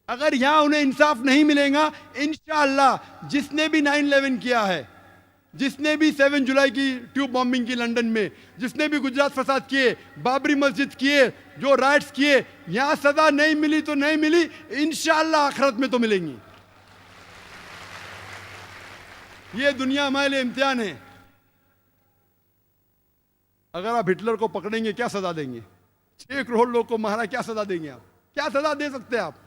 अगर यहां उन्हें इंसाफ नहीं मिलेगा, इंशाअल्लाह जिसने भी 9/11 किया है, जिसने भी 7 जुलाई की ट्यूब बॉम्बिंग की लंदन में, जिसने भी गुजरात फसाद किए, बाबरी मस्जिद किए, जो राइट्स किए, यहां सजा नहीं मिली तो नहीं मिली, इंशाअल्लाह आखिरत में तो मिलेंगी। ये दुनिया हमारे लिए इम्तिहान है। अगर आप हिटलर को पकड़ेंगे क्या सजा देंगे? 6 करोड़ लोग को मारा, क्या सजा देंगे आप? क्या सजा दे सकते हैं आप?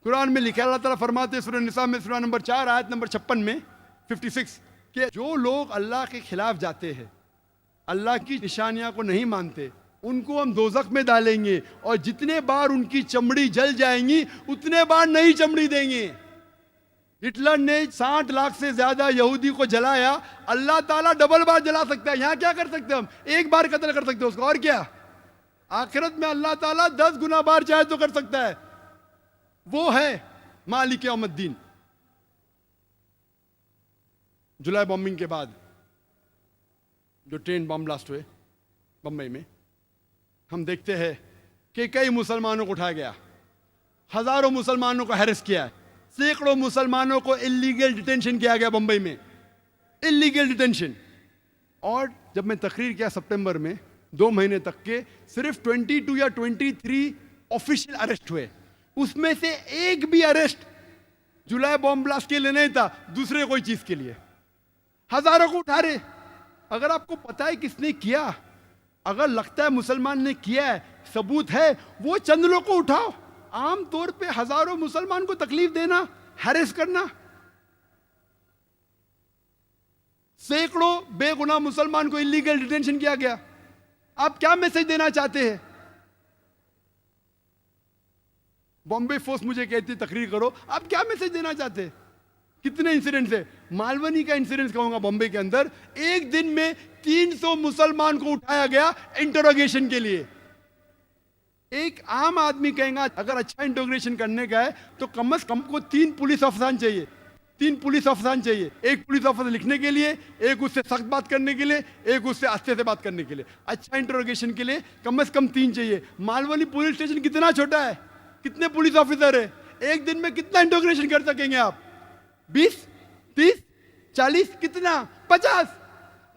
कुरान में लिखा, अल्लाह ताला फरमाते हैं सूरह निसा में सूरह नंबर 4 आयत नंबर 56 में 56 कि जो लोग अल्लाह के खिलाफ जाते हैं, अल्लाह की निशानियां को नहीं मानते, उनको हम दोजख में डालेंगे और जितने बार उनकी चमड़ी जल जाएंगी उतने बार नई चमड़ी देंगे। हिटलर ने 60 लाख से ज्यादा यहूदी को जलाया, अल्लाह ताला डबल बार जला सकता है। यहां क्या कर सकते हैं हम? एक बार कत्ल कर सकते हैं उसको, और क्या? आखिरत में अल्लाह ताला 10 गुना बार चाहे तो कर सकता है। वो है मालिक यौमुद्दीन। जुलाई बॉम्बिंग के बाद जो ट्रेन बम ब्लास्ट हुए बम्बई में, हम देखते हैं कि कई मुसलमानों को उठाया गया, हजारों मुसलमानों को हैरेस किया है, सैकड़ों मुसलमानों को इलीगल डिटेंशन किया गया बंबई में, इलीगल डिटेंशन। और जब मैं तकरीर किया सितंबर में, 2 महीने तक के सिर्फ 22 या 23 ऑफिशियल अरेस्ट हुए, उसमें से एक भी अरेस्ट जुलाई बॉम्ब ब्लास्ट के लिए नहीं था, दूसरे कोई चीज के लिए। हजारों को उठा रहे। अगर आपको पता है किसने किया, अगर लगता है मुसलमान ने किया है, सबूत है, वो चंद लोग को उठाओ। आम तौर पे हजारों मुसलमान को तकलीफ देना, हैरेस करना, सैकड़ों बेगुनाह मुसलमान को इलीगल डिटेंशन किया गया। आप क्या मैसेज देना चाहते हैं? बॉम्बे फोर्स मुझे कहती तकरीर करो, आप क्या मैसेज देना चाहते हैं? कितने इंसिडेंट्स है? मालवनी का इंसिडेंट कहूंगा बॉम्बे के अंदर, एक दिन में 300 मुसलमान को उठाया गया इंटरोगेशन के लिए। एक आम आदमी कहेगा अगर अच्छा इंटरोगेशन करने का है तो कम से कम को 3 पुलिस अफसर चाहिए, 3 पुलिस अफसर चाहिए। एक पुलिस अफसर लिखने के लिए, एक उससे सख्त बात करने के लिए, एक उससे आस्ते से बात करने के लिए। अच्छा इंटरोगेशन के लिए कम से कम 3 चाहिए। मालवनी पुलिस स्टेशन कितना छोटा है, कितने पुलिस ऑफिसर है, एक दिन में कितना इंटरोगेशन कर सकेंगे आप? 20, 30, 40, कितना? 50।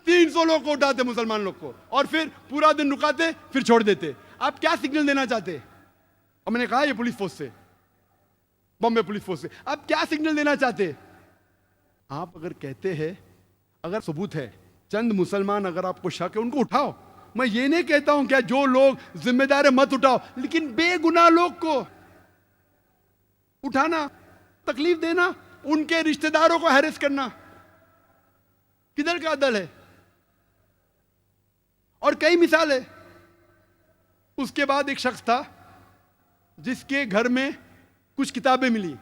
300 लोग को उठाते मुसलमान लोग को और फिर पूरा दिन रुकाते, फिर छोड़ देते। आप क्या सिग्नल देना चाहते? और मैंने कहा ये पुलिस फोर्स से, बॉम्बे पुलिस फोर्स से, आप क्या सिग्नल देना चाहते? आप अगर कहते हैं, अगर सबूत है, चंद मुसलमान अगर आपको शक है उनको उठाओ। मैं ये नहीं कहता हूं क्या जो लोग जिम्मेदार है मत उठाओ, लेकिन बेगुनाह लोग को उठाना, तकलीफ देना, उनके रिश्तेदारों को हैरेस करना, किधर का अदल है? और कई मिसाल है। उसके बाद एक शख्स था जिसके घर में कुछ किताबें मिली,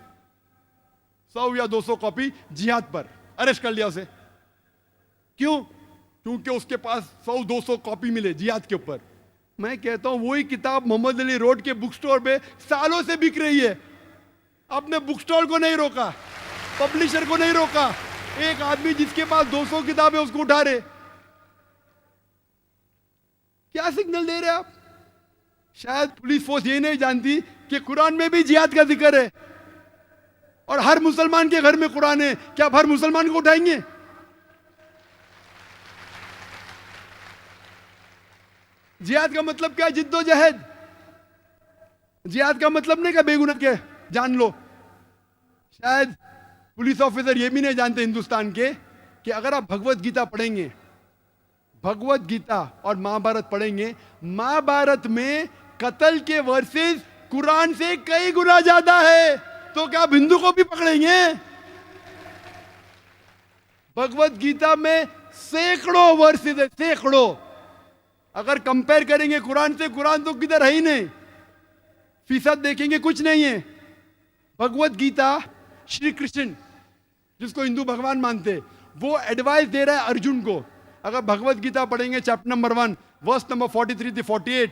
100 या 200 कॉपी जिहाद पर, अरेस्ट कर लिया उसे। क्यों? क्योंकि उसके पास 100-200 कॉपी मिले जिहाद के ऊपर। मैं कहता हूं वही किताब मोहम्मद अली रोड के बुक स्टोर पे सालों से बिक रही है। आपने बुक स्टोर को नहीं रोका, पब्लिशर को नहीं रोका, एक आदमी जिसके पास 200 किताबें उसको उठा रहे। क्या सिग्नल दे रहे आप? शायद पुलिस फोर्स ये नहीं जानती कि कुरान में भी जिहाद का जिक्र है और हर मुसलमान के घर में कुरान है। क्या आप हर मुसलमान को उठाएंगे? जिहाद का मतलब क्या है? जिद्दोजहद। जिहाद का मतलब नहीं क्या बेगुनाह के जान लो। शायद पुलिस ऑफिसर ये भी नहीं जानते हिंदुस्तान के कि अगर आप भगवत गीता पढ़ेंगे, भगवत गीता और महाभारत पढ़ेंगे, महाभारत में कत्ल के वर्सेस कुरान से कई गुना ज्यादा है। तो क्या आप हिंदू को भी पकड़ेंगे? भगवत गीता में सैकड़ों वर्सेस है, सैकड़ों। अगर कंपेयर करेंगे कुरान से, कुरान तो किधर है ही नहीं, फीसद देखेंगे कुछ नहीं है। भगवत गीता श्री कृष्ण जिसको हिंदू भगवान मानते, वो एडवाइस दे रहा है अर्जुन को। अगर भगवत गीता पढ़ेंगे चैप्टर नंबर 1 वर्स नंबर 43 से 48,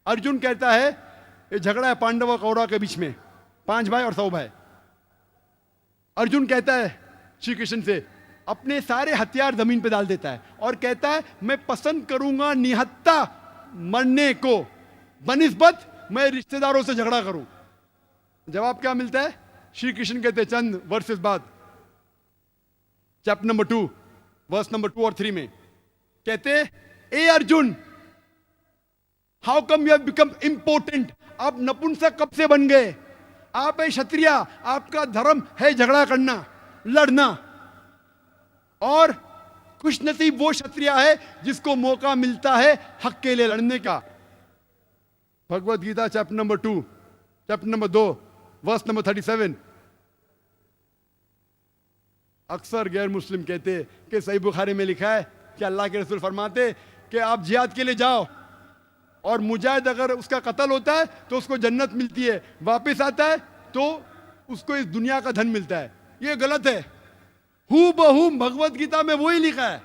अर्जुन कहता है ये झगड़ा है पांडव और कौरव के बीच में, 5 भाई और 100 भाई। अर्जुन कहता है श्री कृष्ण से, अपने सारे हथियार जमीन पे डाल देता है और कहता है मैं पसंद करूंगा निहत्था मरने को बनिस्बत मैं रिश्तेदारों से झगड़ा करूं। जवाब क्या मिलता है? श्री कृष्ण कहते हैं चंद वर्सेस बाद, चैप्टर नंबर 2 वर्स नंबर 2 और 3 में कहते हैं, ए Arjun, how come you have become important? आप नपुंसक कब से बन गए? आप है क्षत्रिय, आपका धर्म है झगड़ा करना, लड़ना, और खुशनसीब वो क्षत्रिय है जिसको मौका मिलता है हक के लिए लड़ने का। Bhagavad Gita chapter number 2 chapter number 2 verse number 37। अक्सर गैर मुस्लिम कहते कि सही बुखारी में लिखा है कि अल्लाह के रसूल फरमाते कि आप जिहाद के लिए जाओ और मुजाहिद अगर उसका कत्ल होता है तो उसको जन्नत मिलती है, वापस आता है तो उसको इस दुनिया का धन मिलता है। ये गलत है। हू बहू भगवत गीता में वही लिखा है,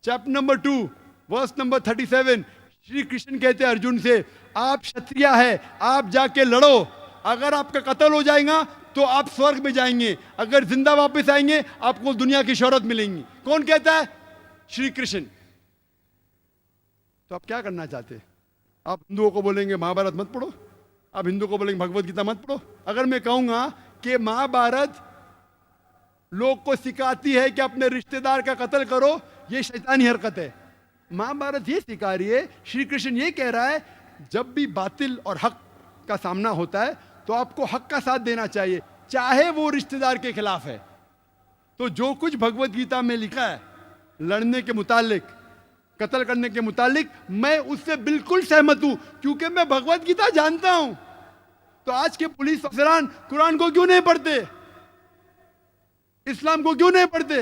chapter number 2 verse number 37। Shri Krishna कहते हैं अर्जुन से, आप क्षत्रिय है, आप जाके लड़ो, अगर आपका कत्ल हो जाएगा तो आप स्वर्ग में जाएंगे, अगर जिंदा वापस आएंगे आपको दुनिया की शोहरत मिलेंगी। कौन कहता है? श्री कृष्ण। तो आप क्या करना चाहते हैं? आप हिंदुओं को बोलेंगे महाभारत मत पढ़ो, आप हिंदुओं को बोलेंगे भगवत गीता मत पढ़ो। अगर मैं कहूंगा कि महाभारत लोग को सिखाती है कि अपने रिश्तेदार का कत्ल करो, ये शैतानी हरकत है। महाभारत ये सिखा रही है, श्री कृष्ण ये कह रहा है, जब भी बातिल और हक का सामना होता है तो आपको हक का साथ देना चाहिए, चाहे वो रिश्तेदार के खिलाफ है। तो जो कुछ भगवत गीता में लिखा है लड़ने के मुतालिक, कत्ल करने के मुतालिक, मैं उससे बिल्कुल सहमत हूं, क्योंकि मैं भगवत गीता जानता हूं। तो आज के पुलिस अफसरान कुरान को क्यों नहीं पढ़ते? इस्लाम को क्यों नहीं पढ़ते?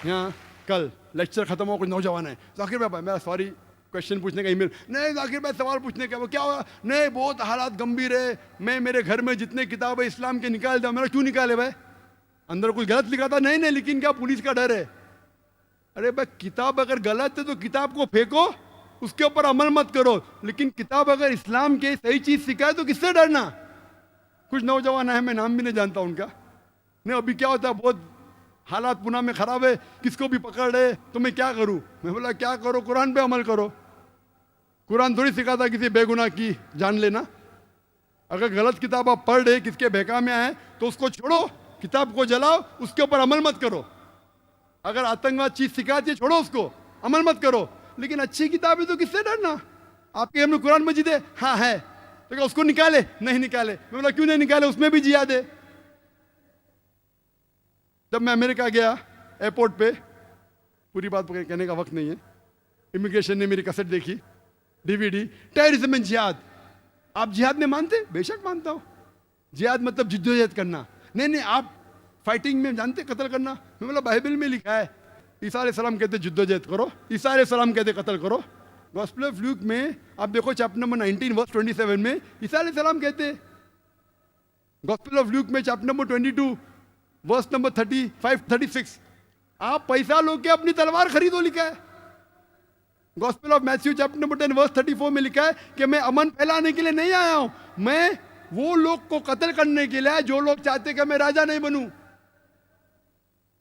यहाँ कल लेक्चर खत्म हो, कुछ नौजवान है, जाकिर भाई मेरा सॉरी क्वेश्चन पूछने का ईमेल, नहीं जाकिर भाई सवाल पूछने का, वो क्या हुआ? नहीं बहुत हालात गंभीर है, मैं मेरे घर में जितने किताब है इस्लाम के निकाल दिया। मेरा क्यों निकाले भाई? अंदर कुछ गलत लिखा था? नहीं नहीं, लेकिन क्या पुलिस का डर है? अरे भाई किताब अगर गलत है तो किताब को फेंको, उसके ऊपर अमल मत करो, लेकिन किताब अगर इस्लाम के सही चीज सिखाए तो किससे डरना? कुछ नौजवान है, मैं नाम भी नहीं जानता उनका, नहीं अभी क्या होता है, बहुत हालात पुणे में खराब है, किसको भी पकड़ रहे, तो मैं क्या करूं? मैं बोला क्या करो, कुरान पे अमल करो। कुरान थोड़ी सिखाता किसी बेगुनाह की जान लेना। अगर गलत किताब आप पढ़ रहे, किसके बहका में आए, तो उसको छोड़ो, किताब को जलाओ, उसके ऊपर अमल मत करो। अगर आतंकवाद चीज सिखाती है, छोड़ो उसको, अमल मत करो। लेकिन अच्छी किताब है तो किससे डरना? आपके घर में कुरान मजीद है? हाँ है, तो क्या उसको निकाले? नहीं निकाले। मैं बोला क्यों नहीं निकाले? उसमें भी जिहाद है। जब मैं अमेरिका गया एयरपोर्ट पे, पूरी बात कहने का वक्त नहीं है, इमिग्रेशन ने मेरी कैसेट देखी, डीवीडी, टेररिज्म एंड जिहाद। आप जिहाद में मानते? बेशक मानता हूं। जिहाद मतलब जिद्दोजहद करना। नहीं नहीं, आप फाइटिंग में जानते कत्ल करना? मैं बोला बाइबल में लिखा है, ईसा अलैहिस्सलाम कहते जिद्दोजहद करो, ईसा अलैहिस्सलाम कहते कत्ल करो। गॉस्पेल ऑफ ल्यूक में आप देखो चैप्टर नंबर 19 वर्स 27 में ईसा अलैहिस्सलाम कहते। गॉस्पेल ऑफ ल्यूक में चैप्टर नंबर 22 वर्स नंबर 35-36 आप पैसा लो के अपनी तलवार खरीदो लिखा है। Gospel of Matthew chapter number 10 verse 34 में लिखा है कि मैं अमन फैलाने के लिए नहीं आया हूं, मैं वो लोग को कत्ल करने के लिए जो लोग चाहते कि मैं राजा नहीं बनूं।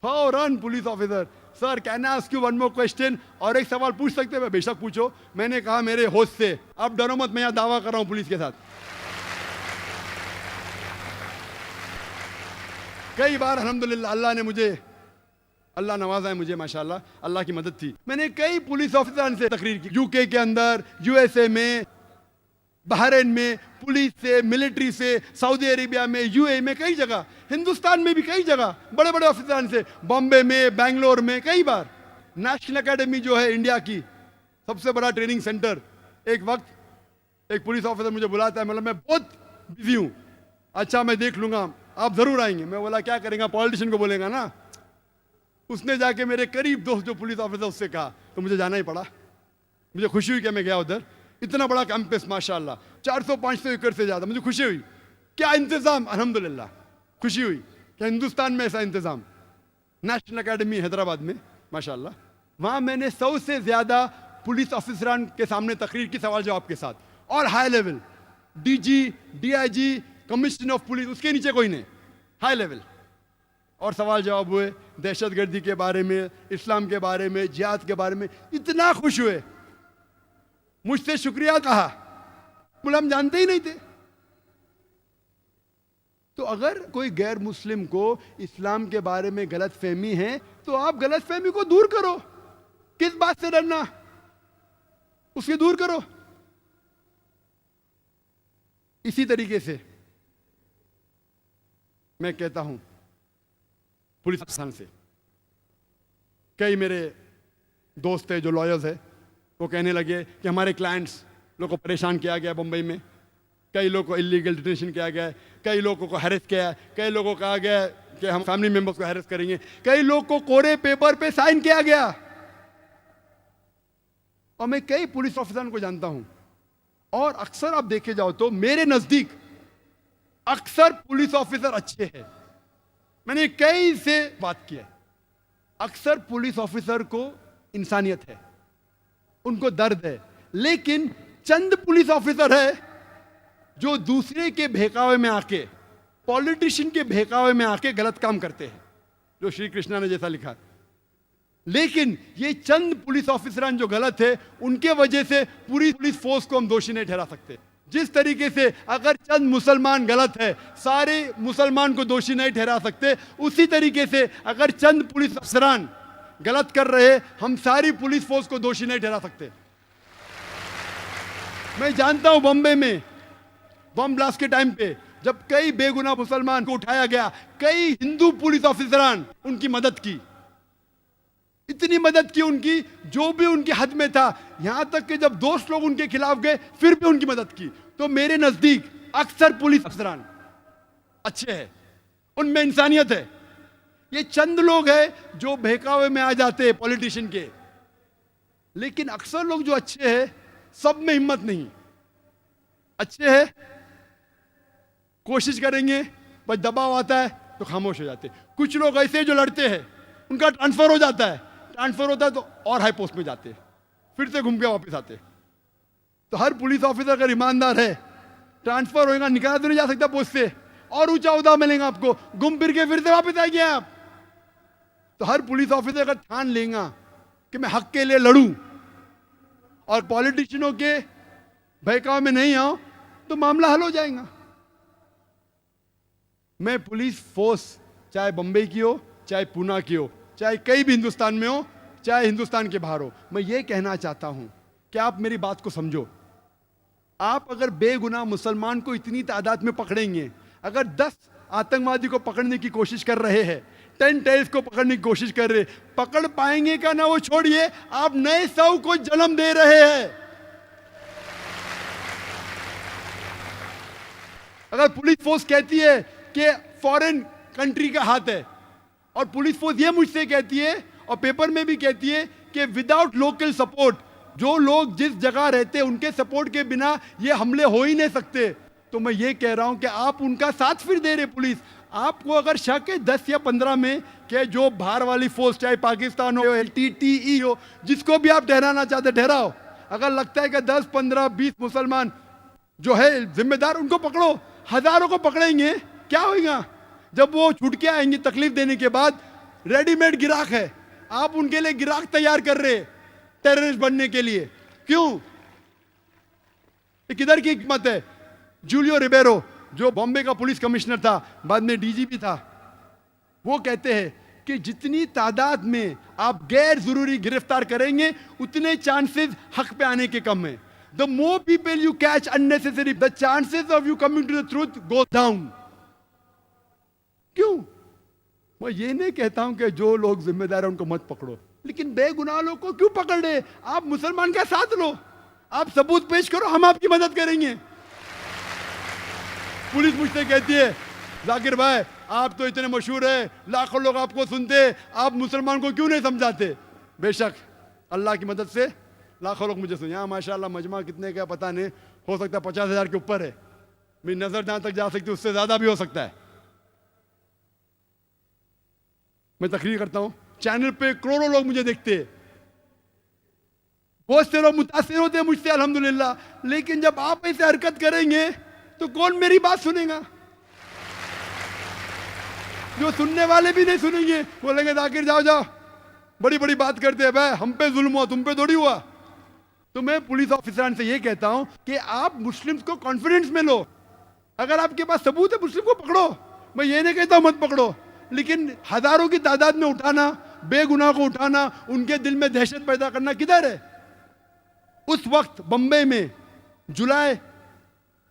फौरन police officer, sir can I ask you one more question? और एक सवाल पूछ सकते हैं? बेशक पूछो। मैंने कहा मेरे होश से, आप डरो मत, मैं यहां दावा कर रहा हूं पुलिस के साथ। कई बार अल्हम्दुलिल्लाह अल्लाह ने मुझे, अल्लाह नवाजा है मुझे माशाल्लाह, अल्लाह की मदद थी। मैंने कई पुलिस ऑफिसर से तकरीर की, यूके के अंदर, यूएसए में, बहरीन में, पुलिस से, मिलिट्री से, सऊदी अरेबिया में, यूएई में, कई जगह, हिंदुस्तान में भी कई जगह बड़े बड़े ऑफिसर से, बॉम्बे में, बैंगलोर में, कई बार। नेशनल एकेडमी जो है इंडिया की सबसे बड़ा ट्रेनिंग सेंटर, एक वक्त एक पुलिस ऑफिसर मुझे बुलाता है, मतलब मैं बहुत बिजी हूँ, अच्छा मैं देख लूंगा, आप जरूर आएंगे। मैं बोला क्या करेंगे, पॉलिटिशियन को बोलेगा ना। उसने जाके मेरे करीब दोस्त जो पुलिस ऑफिसर उससे कहा, तो मुझे जाना ही पड़ा। मुझे खुशी हुई कि मैं गया उधर, इतना बड़ा कैंपस माशाल्लाह, 400-500 एकड़ से ज्यादा, मुझे खुशी हुई। क्या इंतजाम, अल्हम्दुलिल्लाह खुशी हुई कि हिंदुस्तान में ऐसा इंतजाम। नेशनल एकेडमी हैदराबाद में माशाल्लाह, वहां मैंने 100 से ज्यादा पुलिस ऑफिसरान के सामने तकरीर की, सवाल जवाब के साथ, और high level, DG, DIG, commissioner of police, उसके नीचे कोई नहीं, हाई लेवल। और सवाल जवाब हुए दहशतगर्दी के बारे में, इस्लाम के बारे में, जिहाद के बारे में, इतना खुश हुए। मुझसे शुक्रिया कहा, बोले हम जानते ही नहीं थे। तो अगर कोई गैर मुस्लिम को इस्लाम के बारे में गलत फहमी है तो आप गलत फहमी को दूर करो। किस बात से डरना, उसके दूर करो। इसी तरीके से मैं कहता हूं पुलिस अफसर से, कई मेरे दोस्त है जो लॉयर्स है, वो कहने लगे कि हमारे क्लाइंट्स लोग को परेशान किया गया बम्बई में, कई लोगों को इलीगल डिटेंशन किया गया है, कई लोगों को हैरेस किया है, कई लोगों को कहा गया है कि हम फैमिली मेंबर्स को हैरेस करेंगे, कई लोग को कोरे पेपर पे साइन किया गया। और मैं कई पुलिस ऑफिसर को जानता हूं, और अक्सर आप देखे जाओ तो मेरे नजदीक अक्सर पुलिस ऑफिसर अच्छे हैं। मैंने कई से बात की है, अक्सर पुलिस ऑफिसर को इंसानियत है, उनको दर्द है, लेकिन चंद पुलिस ऑफिसर है जो दूसरे के बहकावे में आके, पॉलिटिशियन के बहकावे में आके गलत काम करते हैं, जो श्री कृष्णा ने जैसा लिखा। लेकिन ये चंद पुलिस ऑफिसरान जो गलत है, उनके वजह से पूरी पुलिस फोर्स को हम दोषी नहीं ठहरा सकते। जिस तरीके से अगर चंद मुसलमान गलत है, सारे मुसलमान को दोषी नहीं ठहरा सकते, उसी तरीके से अगर चंद पुलिस अफसरान गलत कर रहे, हम सारी पुलिस फोर्स को दोषी नहीं ठहरा सकते। मैं जानता हूं बॉम्बे में बम ब्लास्ट के टाइम पे जब कई बेगुनाह मुसलमान को उठाया गया, कई हिंदू पुलिस ऑफिसरान उनकी मदद की, इतनी मदद की उनकी जो भी उनके हद में था, यहां तक कि जब दोस्त लोग उनके खिलाफ गए फिर भी उनकी मदद की। तो मेरे नजदीक अक्सर पुलिस अफसरान अच्छे हैं, उनमें इंसानियत है। ये चंद लोग हैं जो बहकावे में आ जाते हैं पॉलिटिशियन के, लेकिन अक्सर लोग जो अच्छे हैं सब में हिम्मत नहीं, अच्छे हैं कोशिश करेंगे, बस दबाव आता है तो खामोश हो जाते। कुछ लोग ऐसे जो लड़ते हैं उनका ट्रांसफर हो जाता है, ट्रांसफर होता है तो और हाई पोस्ट में जाते, फिर से घूम के वापस आते। तो हर पुलिस ऑफिसर अगर ईमानदार है, ट्रांसफर होएगा, निकाला तो नहीं जा सकता पोस्ट से, और ऊंचा उदा मिलेगा आपको, घूम फिर के फिर से वापस आएंगे आप। तो हर पुलिस ऑफिसर अगर ठान लेगा कि मैं हक के लिए लड़ूं और पॉलिटिशियनों के बहकाव में नहीं आऊं, तो मामला हल हो जाएगा। मैं पुलिस फोर्स चाहे बंबई की हो, चाहे पूना की हो, चाहे कहीं भी हिंदुस्तान में हो, चाहे हिंदुस्तान के बाहर हो, मैं ये कहना चाहता हूं कि आप मेरी बात को समझो। आप अगर बेगुनाह मुसलमान को इतनी तादाद में पकड़ेंगे, अगर 10 आतंकवादी को पकड़ने की कोशिश कर रहे हैं, 10 टेररिस्ट को पकड़ने की कोशिश कर रहे, पकड़ पाएंगे का ना वो छोड़िए, आप नए 100 को जन्म दे रहे हैं। अगर पुलिस फोर्स कहती है कि फॉरेन कंट्री का हाथ है, और पुलिस फोर्स ये मुझसे कहती है और पेपर में भी कहती है कि विदाउट लोकल सपोर्ट, जो लोग जिस जगह रहते हैं उनके सपोर्ट के बिना ये हमले हो ही नहीं सकते, तो मैं ये कह रहा हूं कि आप उनका साथ फिर दे रहे पुलिस। आपको अगर शक है 10 या 15 में कि जो बाहर वाली फोर्स, चाहे पाकिस्तान हो, LTTE हो, जिसको भी आप ठहराना चाहते ठहराओ, अगर लगता है कि 10, 15, 20 मुसलमान जो है जिम्मेदार, उनको पकड़ो। हजारों को पकड़ेंगे, क्या होगा? जब वो छूट के आएंगे तकलीफ देने के बाद, रेडीमेड गिराक है, आप उनके लिए गिराक तैयार कर रहे टेररिस्ट बनने के लिए। क्यों? ये किधर की हिकमत है? जूलियो रिबेरो जो बॉम्बे का पुलिस कमिश्नर था, बाद में DGP था, वो कहते हैं कि जितनी तादाद में आप गैर जरूरी गिरफ्तार करेंगे उतने चांसेस हक पे आने के कम है। The more people you catch unnecessary, the chances of you coming to the truth go down. क्यों? मैं ये नहीं कहता हूं कि जो लोग जिम्मेदार हैं उनको मत पकड़ो, लेकिन बेगुनाह लोग को क्यों पकड़ रहे? आप मुसलमान का साथ लो, आप सबूत पेश करो, हम आपकी मदद करेंगे। पुलिस मुझसे कहती है, जाकिर भाई आप तो इतने मशहूर है, लाखों लोग आपको सुनते, आप मुसलमान को क्यों नहीं समझाते? बेशक अल्लाह की मदद से लाखों लोग मुझे सुने। यहाँ माशाल्लाह मजमा कितने का पता नहीं, हो सकता है 50,000 के ऊपर है, मेरी नजर जहां तक जा सकती है उससे ज्यादा भी हो सकता है। मैं तकरीर करता हूं, चैनल पे करोड़ों लोग मुझे देखते हैं, बहुत से लोग मुतासिर होते हैं मुझसे अल्हम्दुलिल्लाह, लेकिन जब आप ऐसे हरकत करेंगे तो कौन मेरी बात सुनेगा? जो सुनने वाले भी नहीं सुनेंगे, बोलेंगे जाकिर जाओ जाओ, बड़ी बड़ी बात करते हैं भाई, हम पे जुल्म हुआ, तुम पे थोड़ी हुआ। तो मैं पुलिस ऑफिसर से ये कहता हूं कि आप मुस्लिम्स को कॉन्फिडेंस में लो। अगर आपके पास सबूत है मुस्लिम को पकड़ो, मैं ये नहीं कहता मत पकड़ो, लेकिन हजारों की तादाद में उठाना, बेगुनाह को उठाना, उनके दिल में दहशत पैदा करना किधर है? उस वक्त बम्बई में जुलाई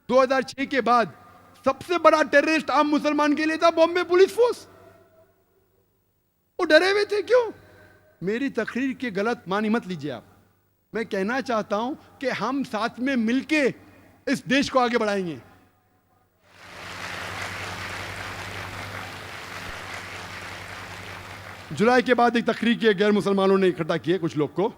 2006 के बाद सबसे बड़ा टेररिस्ट आम मुसलमान के लिए था बॉम्बे पुलिस फोर्स। वो डरे हुए थे। क्यों? मेरी तकरीर के गलत मानी मत लीजिए आप। मैं कहना चाहता हूं कि हम साथ में मिलके इस देश को आगे बढ़ाएंगे। जुलाई के बाद एक तकरीर की गैर मुसलमानों ने इकट्ठा किए कुछ लोग को।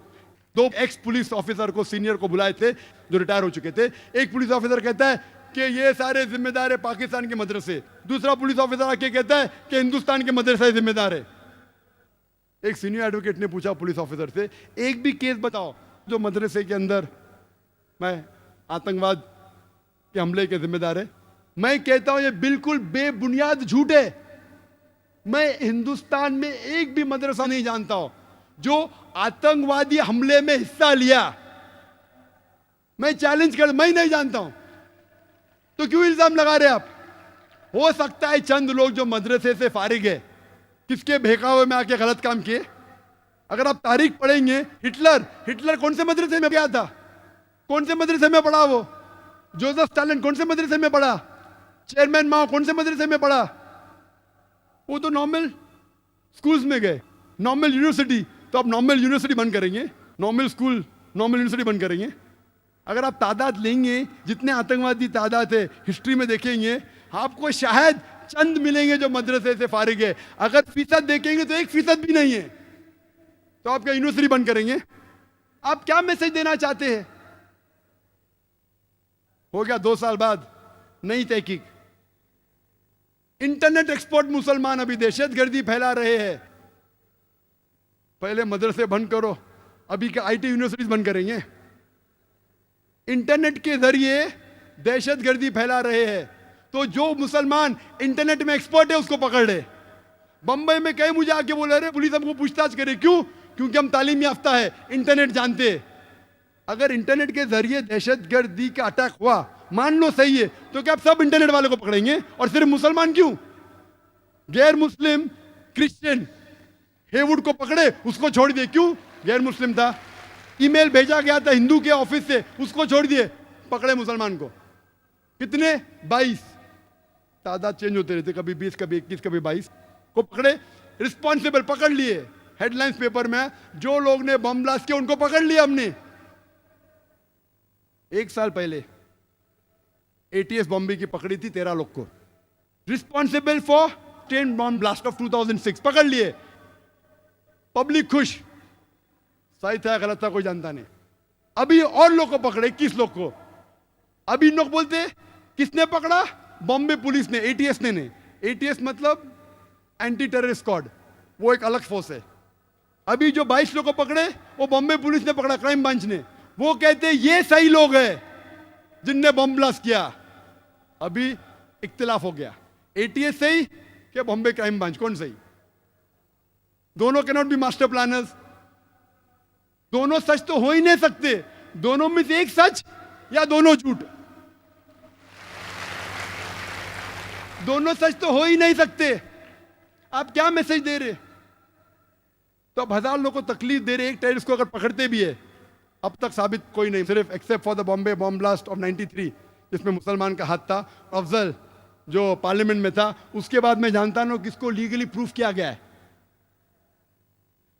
2 एक्स पुलिस ऑफिसर को, सीनियर को बुलाए थे जो रिटायर हो चुके थे। एक पुलिस ऑफिसर कहता है कि ये सारे जिम्मेदार है पाकिस्तान के मदरसे। दूसरा पुलिस ऑफिसर आके कहता है कि हिंदुस्तान के मदरसे जिम्मेदार है। एक सीनियर एडवोकेट ने पूछा पुलिस ऑफिसर से, एक भी केस बताओ जो मदरसे के अंदर मैं आतंकवाद के हमले के जिम्मेदार है। मैं कहता हूं ये बिल्कुल बेबुनियाद झूठ है। मैं हिंदुस्तान में एक भी मदरसा नहीं जानता हूं जो आतंकवादी हमले में हिस्सा लिया। मैं चैलेंज कर, मैं नहीं जानता हूं। तो क्यों इल्जाम लगा रहे आप? हो सकता है चंद लोग जो मदरसे से फारिग है किसके बहकावे में आके गलत काम किए। अगर आप तारीख पढ़ेंगे, हिटलर कौन से मदरसे में गया था? कौन से मदरसे में पढ़ा वो? जोसेफ स्टालिन कौन से मदरसे में पढ़ा? चेयरमैन माओ कौन से मदरसे में पढ़ा? वो तो नॉर्मल स्कूल्स में गए, नॉर्मल यूनिवर्सिटी। तो आप नॉर्मल यूनिवर्सिटी बंद करेंगे, नॉर्मल स्कूल, नॉर्मल यूनिवर्सिटी बंद करेंगे। अगर आप तादाद लेंगे, जितने आतंकवादी तादाद है हिस्ट्री में देखेंगे, आपको शायद चंद मिलेंगे जो मदरसे से फारिग है। अगर फीसद देखेंगे तो 1% भी नहीं है। तो आप क्या यूनिवर्सिटी बंद करेंगे? आप क्या मैसेज देना चाहते हैं? हो गया 2 साल बाद नई तहकीक। इंटरनेट एक्सपर्ट मुसलमान अभी दहशतगर्दी फैला रहे हैं। पहले मदरसे बंद करो, अभी क्या आईटी यूनिवर्सिटीज बंद करेंगे? इंटरनेट के जरिए दहशतगर्दी फैला रहे हैं। तो जो मुसलमान इंटरनेट में एक्सपर्ट है उसको पकड़ ले। बंबई में कई मुझे आके बोले रहे पुलिस हमको पूछताछ करे। क्यों? क्योंकि हम तालीम याफ्ता है, इंटरनेट जानते हैं। अगर इंटरनेट के जरिए दहशतगर्दी का अटैक हुआ, मान लो सही है, तो क्या आप सब इंटरनेट वाले को पकड़ेंगे? और सिर्फ मुसलमान क्यों? गैर मुस्लिम क्रिश्चियन हेवुड को पकड़े, उसको छोड़ दिए। क्यों? गैर मुस्लिम था। ईमेल भेजा गया था हिंदू के ऑफिस से, उसको छोड़ दिए, पकड़े मुसलमान को। कितने? 22। तादाद चेंज होते रहते, कभी 20, कभी 21, कभी 22 को पकड़े। रिस्पॉन्सिबल पकड़ लिए। हेडलाइंस पेपर में जो लोग ने बम ब्लास्ट किया उनको पकड़ लिया हमने। 1 साल पहले एटीएस बॉम्बे की पकड़ी थी 13 लोग को। Responsible for 10 bomb blast of 2006 पकड़ लिए। पब्लिक खुश। सही था गलत था कोई जानता नहीं। अभी और लोग को पकड़े, 21 लोग को। अभी लोग बोलते किसने पकड़ा? बॉम्बे पुलिस ने, एटीएस ने नहीं। एटीएस मतलब एंटी टेररिस्ट स्क्वाड, वो एक अलग फोर्स है। अभी जो 22 लोग को पकड़े वो बॉम्बे पुलिस ने पकड़ा, क्राइम ब्रांच ने। वो कहते ये सही लोग हैं जिनने बम ब्लास्ट किया। अभी इख्तिलाफ हो गया, एटीएस सही कि बॉम्बे क्राइम ब्रांच, कौन सही? दोनों can not be master planners. दोनों सच तो हो ही नहीं सकते। दोनों में से एक सच या दोनों झूठ। दोनों सच तो हो ही नहीं सकते। आप क्या मैसेज दे रहे? तो अब 1000 लोगों को तकलीफ दे रहे। एक टेररिस्ट को अगर पकड़ते भी है, अब तक साबित कोई नहीं, सिर्फ except for the Bombay bomb blast of 93 जिसमें मुसलमान का हाथ था, अफजल जो पार्लियामेंट में था। उसके बाद मैं जानता ना किसको लीगली प्रूफ किया गया है।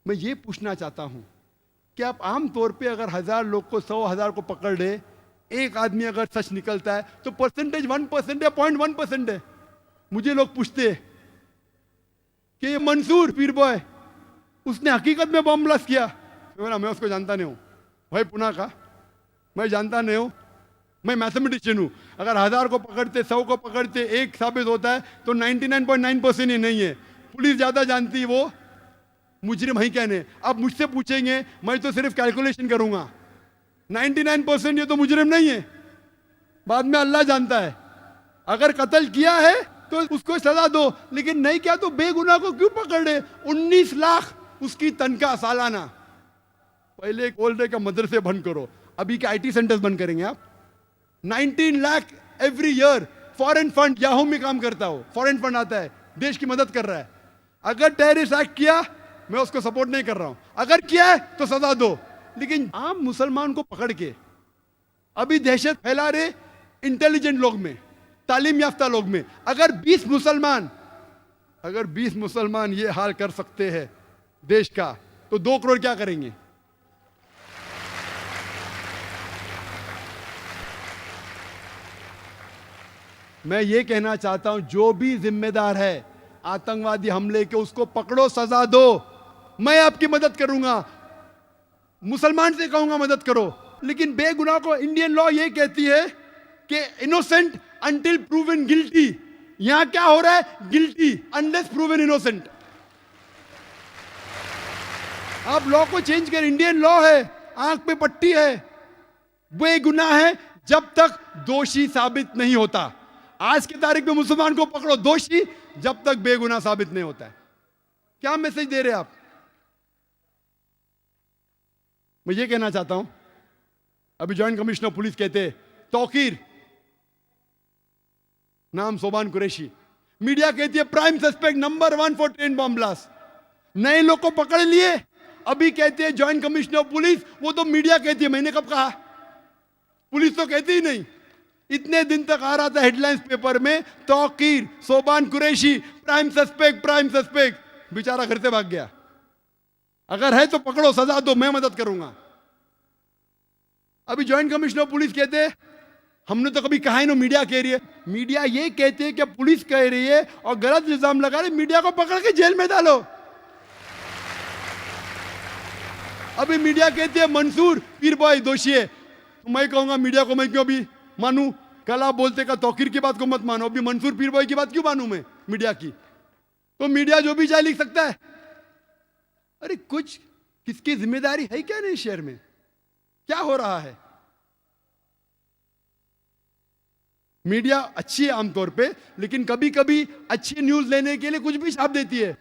मैं ये पूछना चाहता हूं कि आप आम तौर पे अगर 1000 लोग को 100,000 को पकड़ ले, एक आदमी अगर सच निकलता है तो परसेंटेज 1% है, 0.1% है। मुझे लोग पूछते हैं कि ये मंसूर पीर बॉय उसने हकीकत में बम ब्लास्ट किया? मैं उसको जानता नहीं हूं भाई, पुणे का मैं जानता नहीं हूं। मैं मैथमेटिशियन हूं। अगर 1000 को पकड़ते, 100 को पकड़ते, एक साबित होता है तो 99.9% ही नहीं है। पुलिस ज्यादा जानती है, वो मुजरिम ही कहने। अब मुझसे पूछेंगे, मैं तो सिर्फ कैलकुलेशन करूंगा। 99% ये तो मुजरिम नहीं है, बाद में अल्लाह जानता है। अगर कत्ल किया है तो उसको सजा दो, लेकिन नहीं किया तो बेगुनाह को क्यों पकड़ रहे? 19 लाख उसकी तनख्वाह सालाना। पहले बोल रहे कि मदरसे बंद करो, अभी के आईटी सेंटर्स बंद करेंगे आप? 19 lakh every year foreign fund Yahoo में काम करता हो, फॉरेन फंड आता है, देश की मदद कर रहा है। अगर टेररिस्ट एक्ट किया, मैं उसको सपोर्ट नहीं कर रहा हूं, अगर किया है तो सजा दो, लेकिन आम मुसलमान को पकड़ के अभी दहशत फैला रहे इंटेलिजेंट लोग में, तालीम याफ्ता लोग में। अगर 20 मुसलमान ये हाल कर सकते हैं देश का, तो 2 करोड़ क्या करेंगे? मैं ये कहना चाहता हूं, जो भी जिम्मेदार है आतंकवादी हमले के, उसको पकड़ो, सजा दो। मैं आपकी मदद करूंगा, मुसलमान से कहूंगा मदद करो, लेकिन बेगुनाह को इंडियन लॉ ये कहती है कि इनोसेंट अंटिल प्रूवन गिल्टी। यहां क्या हो रहा है? Guilty unless proven innocent. आप लॉ को चेंज कर, इंडियन लॉ है, आंख पे पट्टी है, बेगुनाह है जब तक दोषी साबित नहीं होता। आज की तारीख में मुसलमान को पकड़ो दोषी जब तक बेगुनाह साबित नहीं होता है। क्या मैसेज दे रहे हैं आप? मैं ये कहना चाहता हूं, अभी जॉइंट कमिश्नर पुलिस कहते तौकीर, नाम सोबान कुरैशी, मीडिया कहती है prime suspect number 1 for train bomb blast. नए लोग को पकड़ लिए, अभी कहते हैं जॉइंट कमिश्नर पुलिस, वो तो मीडिया कहती है, मैंने कब कहा? पुलिस तो कहती ही नहीं। इतने दिन तक आ रहा था हेडलाइंस पेपर में, तौकीर, सोबान कुरैशी, प्राइम सस्पेक्ट, बेचारा घर से भाग गया। अगर है तो पकड़ो, सजा दो, मैं मदद करूंगा। अभी जॉइंट कमिश्नर पुलिस कहते हैं, हमने तो कभी कहा ही ना, मीडिया कह रही है। मीडिया ये कहते हैं कि पुलिस कह रही है और गलत इल्जाम लगा रहे, मीडिया को पकड़ के जेल में डालो। अभी मीडिया कहती है मंसूर पीर बॉय दोषी है, तो मैं कहूंगा मीडिया को मैं क्यों अभी मानूं? कल आप बोलते का तौकीर की बात को मत मानो, अभी मंसूर पीर बॉय की बात क्यों मानूं मैं मीडिया की? तो मीडिया जो भी चाहे लिख सकता है। अरे कुछ किसकी जिम्मेदारी है क्या नहीं? शहर में क्या हो रहा है? मीडिया अच्छी है आमतौर पे, लेकिन कभी कभी अच्छी न्यूज लेने के लिए कुछ भी छाप देती है।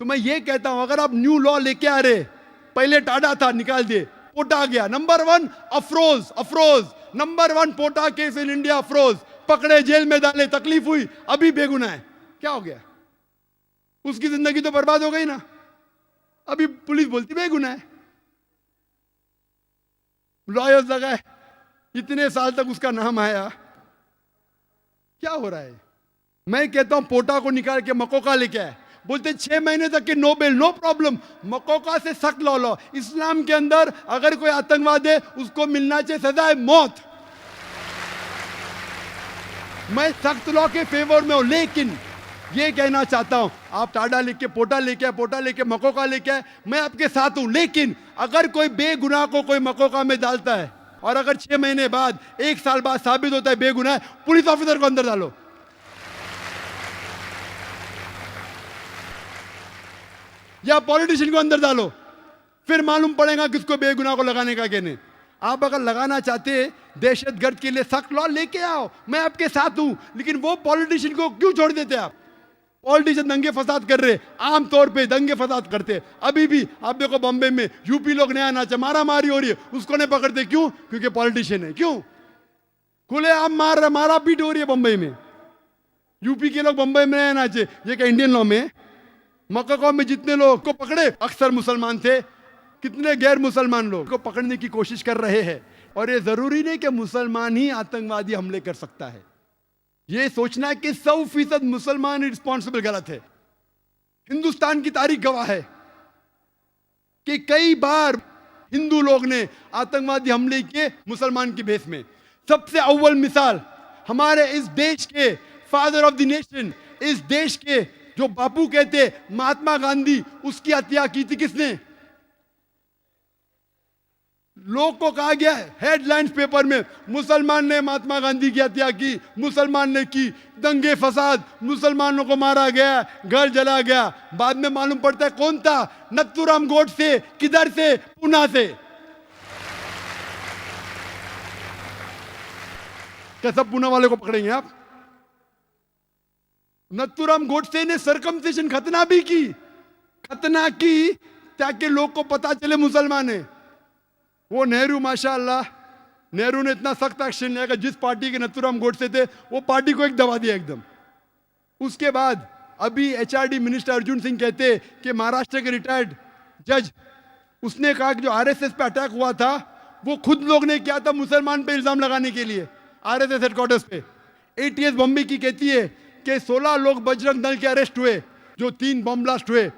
तो मैं ये कहता हूं, अगर आप न्यू लॉ लेके आ रहे, पहले टाडा था, निकाल दिए, पोटा आ गया, number 1 Afroz, number 1 POTA case in India, Afroz पकड़े, जेल में डाले, तकलीफ हुई, अभी बेगुनाह है। क्या हो गया? उसकी जिंदगी तो बर्बाद हो गई ना। अभी पुलिस बोलती बेगुनाह है, लॉयर्स लगाए, इतने साल तक उसका नाम आया। क्या हो रहा है? मैं कहता हूं पोटा को निकाल के मकोका लेके आए, बोलते 6 महीने तक के no bail, no problem. MCOCA से सख्त लॉ लो। इस्लाम के अंदर अगर कोई आतंकवादी है, उसको मिलना चाहिए सजा है मौत। मैं सख्त लॉ के फेवर में हूं, लेकिन ये कहना चाहता हूं, आप टाडा लेके पोटा लेके मकोका लेके आए, मैं आपके साथ हूं, लेकिन अगर कोई बेगुनाह को कोई मकोका में डालता है और अगर 6 महीने बाद, 1 साल बाद साबित होता है बेगुनाह है, पुलिस ऑफिसर को अंदर डालो। या पॉलिटिशियन को अंदर डालो, फिर मालूम पड़ेगा किसको बेगुनाह को लगाने का कि नहीं। आप अगर लगाना चाहते हैं दहशतगर्द के लिए सख्त लॉ लेके आओ, मैं आपके साथ हूं, लेकिन वो पॉलिटिशियन को क्यों छोड़ देते आप? पॉलिटिशियन दंगे फसाद कर रहे, आमतौर पे दंगे फसाद करते। अभी भी आप देखो बॉम्बे में यूपी लोग नया नाचा, मारा मारी हो रही है, उसको नहीं पकड़ते, क्यों? क्योंकि पॉलिटिशियन है। क्यों? खुले आम मारा पीट हो रही है बंबई में, यूपी के लोग बंबई में नया नाचे। ये क्या इंडियन लॉ में? मक्का में जितने लोग को पकड़े अक्सर मुसलमान थे, कितने गैर मुसलमान लोग को पकड़ने की कोशिश कर रहे हैं। और ये जरूरी नहीं कि मुसलमान ही आतंकवादी हमले कर सकता है। ये सोचना कि 100% मुसलमान रिस्पॉन्सिबल गलत है। हिंदुस्तान की तारीख गवाह है कि कई बार हिंदू लोग ने आतंकवादी हमले किए मुसलमान की भेष में। सबसे अव्वल मिसाल हमारे इस देश के फादर ऑफ द नेशन, इस देश के जो बापू कहते महात्मा गांधी, उसकी हत्या की थी किसने? लोग को कहा गया हेडलाइंस पेपर में, मुसलमान ने महात्मा गांधी की हत्या की, मुसलमान ने की, दंगे फसाद, मुसलमानों को मारा गया, घर जला गया। बाद में मालूम पड़ता है कौन था? नथुराम गोडसे। किधर से? पूना से। क्या सब पूना वाले को पकड़ेंगे आप? नथुराम गोडसे ने सरकमसिशन खतना भी की, खतना की ताकि लोग को पता चले मुसलमान है। वो नेहरू माशाअल्लाह नेहरू ने इतना सख्त एक्शन लिया कि जिस पार्टी के नथुराम गोडसे थे वो पार्टी को एक दबा दिया एकदम। उसके बाद अभी एचआरडी मिनिस्टर अर्जुन सिंह कहते कि महाराष्ट्र के रिटायर्ड जज, उसने कहा कि जो आरएसएस पे अटैक हुआ था वो खुद लोग ने किया था मुसलमान पे इल्जाम लगाने के लिए आरएसएस हेडक्वार्टर्स पे। एटीएस बॉम्बे की कहती है कि 16 लोग बजरंग दल के अरेस्ट हुए, जो 3 बॉम्ब ब्लास्ट हुए,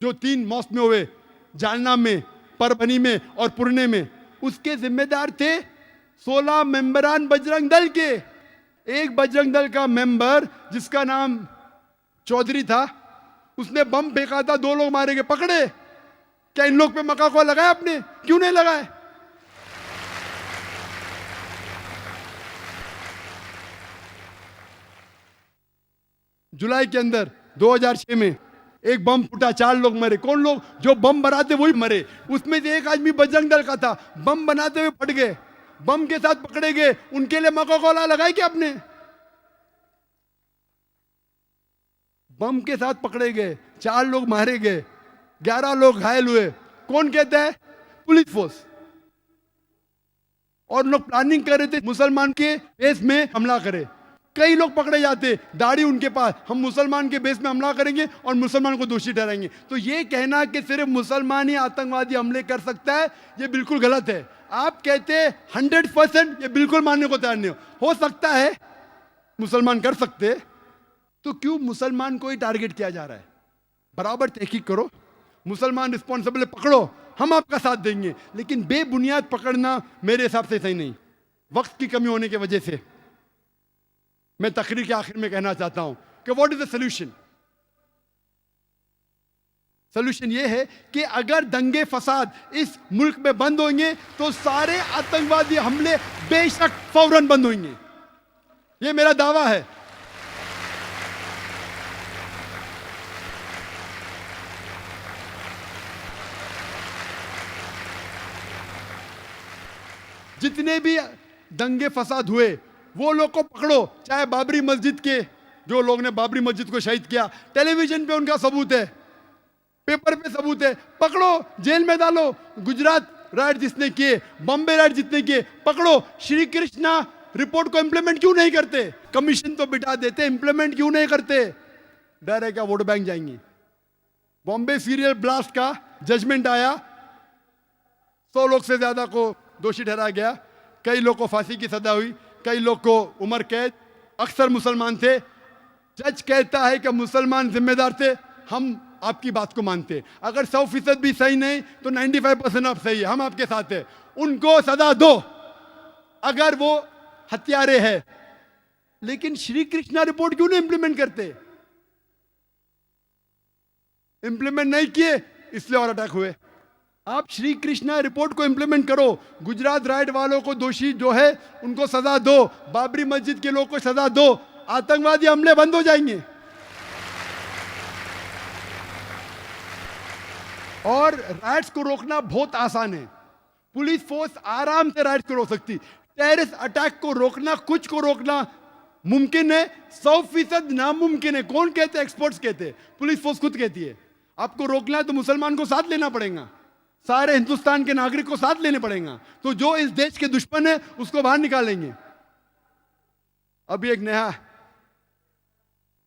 जो 3 मॉस्क में हुए, जालना में, परभनी में और पुणे में, उसके जिम्मेदार थे 16 मेंबरान बजरंग दल के। एक बजरंग दल का मेंबर जिसका नाम चौधरी था, उसने बम फेंका था, 2 लोग मारे गए, पकड़े। क्या इन लोग पे मक्का को लगाया आपने? क्यों नहीं लगाए? जुलाई के अंदर 2006 में एक बम फूटा, 4 लोग मरे। कौन लोग? जो बम बनाते वही मरे। उसमें से एक आदमी बजरंग दल का था, बम बनाते हुए फट गए, बम के साथ पकड़े गए। उनके लिए मक्का कोला लगाई क्या आपने? बम के साथ पकड़े गए, 4 लोग मारे गए, 11 लोग घायल हुए। कौन कहता है? Police force. और लोग प्लानिंग कर रहे थे मुसलमान के बेस में हमला करे। कई लोग पकड़े जाते, दाढ़ी उनके पास, हम मुसलमान के बेस में हमला करेंगे और मुसलमान को दोषी ठहराएंगे। तो ये कहना कि सिर्फ मुसलमान ही आतंकवादी हमले कर सकता है, ये बिल्कुल गलत है। आप कहते 100%, ये बिल्कुल मानने को तैयार नहीं हो सकता है मुसलमान कर सकते, तो क्यों मुसलमान को ही टारगेट किया जा रहा है? बराबर तहकीक करो, मुसलमान रिस्पॉन्सिबल पकड़ो, हम आपका साथ देंगे, लेकिन बेबुनियाद पकड़ना मेरे हिसाब से सही नहीं। वक्त की कमी होने की वजह से मैं तकरीर के आखिर में कहना चाहता हूं कि what is the solution? Solution यह है कि अगर दंगे फसाद इस मुल्क में बंद होंगे तो सारे आतंकवादी हमले बेशक फौरन बंद होंगे। यह मेरा दावा है। जितने भी दंगे फसाद हुए वो लोग को पकड़ो, चाहे बाबरी मस्जिद के, जो लोग ने बाबरी मस्जिद को शहीद किया, टेलीविजन पे उनका सबूत है, पेपर पे सबूत है, पकड़ो, जेल में डालो। गुजरात राइट जिसने किए, बॉम्बे राइट जिसने किए, पकड़ो। श्री कृष्णा रिपोर्ट को इंप्लीमेंट क्यों नहीं करते? कमीशन तो बिठा देते, इंप्लीमेंट क्यों नहीं करते? डर है क्या वोट बैंक जाएंगे? बॉम्बे सीरियल ब्लास्ट का जजमेंट आया, 100 लोग से ज्यादा को दोषी ठहराया गया, कई लोग को फांसी की सजा हुई, कई लोग को उम्र कैद, अक्सर मुसलमान थे। जज कहता है कि मुसलमान जिम्मेदार थे, हम आपकी बात को मानते। अगर 100% भी सही नहीं तो 95% आप सही है, हम आपके साथ हैं। उनको सजा दो अगर वो हत्यारे हैं। लेकिन श्री कृष्णा रिपोर्ट क्यों नहीं इंप्लीमेंट करते? इंप्लीमेंट नहीं किए इसलिए और अटैक हुए। आप श्री कृष्णा रिपोर्ट को इंप्लीमेंट करो, गुजरात राइट वालों को दोषी जो है उनको सजा दो, बाबरी मस्जिद के लोगों को सजा दो, आतंकवादी हमले बंद हो जाएंगे। और राइट्स को रोकना बहुत आसान है, पुलिस फोर्स आराम से राइट्स को रोक सकती। टेररिस्ट अटैक को रोकना, कुछ को रोकना मुमकिन है, 100% नामुमकिन है। कौन कहते? एक्सपर्ट्स कहते, पुलिस फोर्स खुद कहती है। आपको रोकना है तो मुसलमान को साथ लेना पड़ेगा, सारे हिंदुस्तान के नागरिक को साथ लेने पड़ेगा। तो जो इस देश के दुश्मन है उसको बाहर निकालेंगे। अभी एक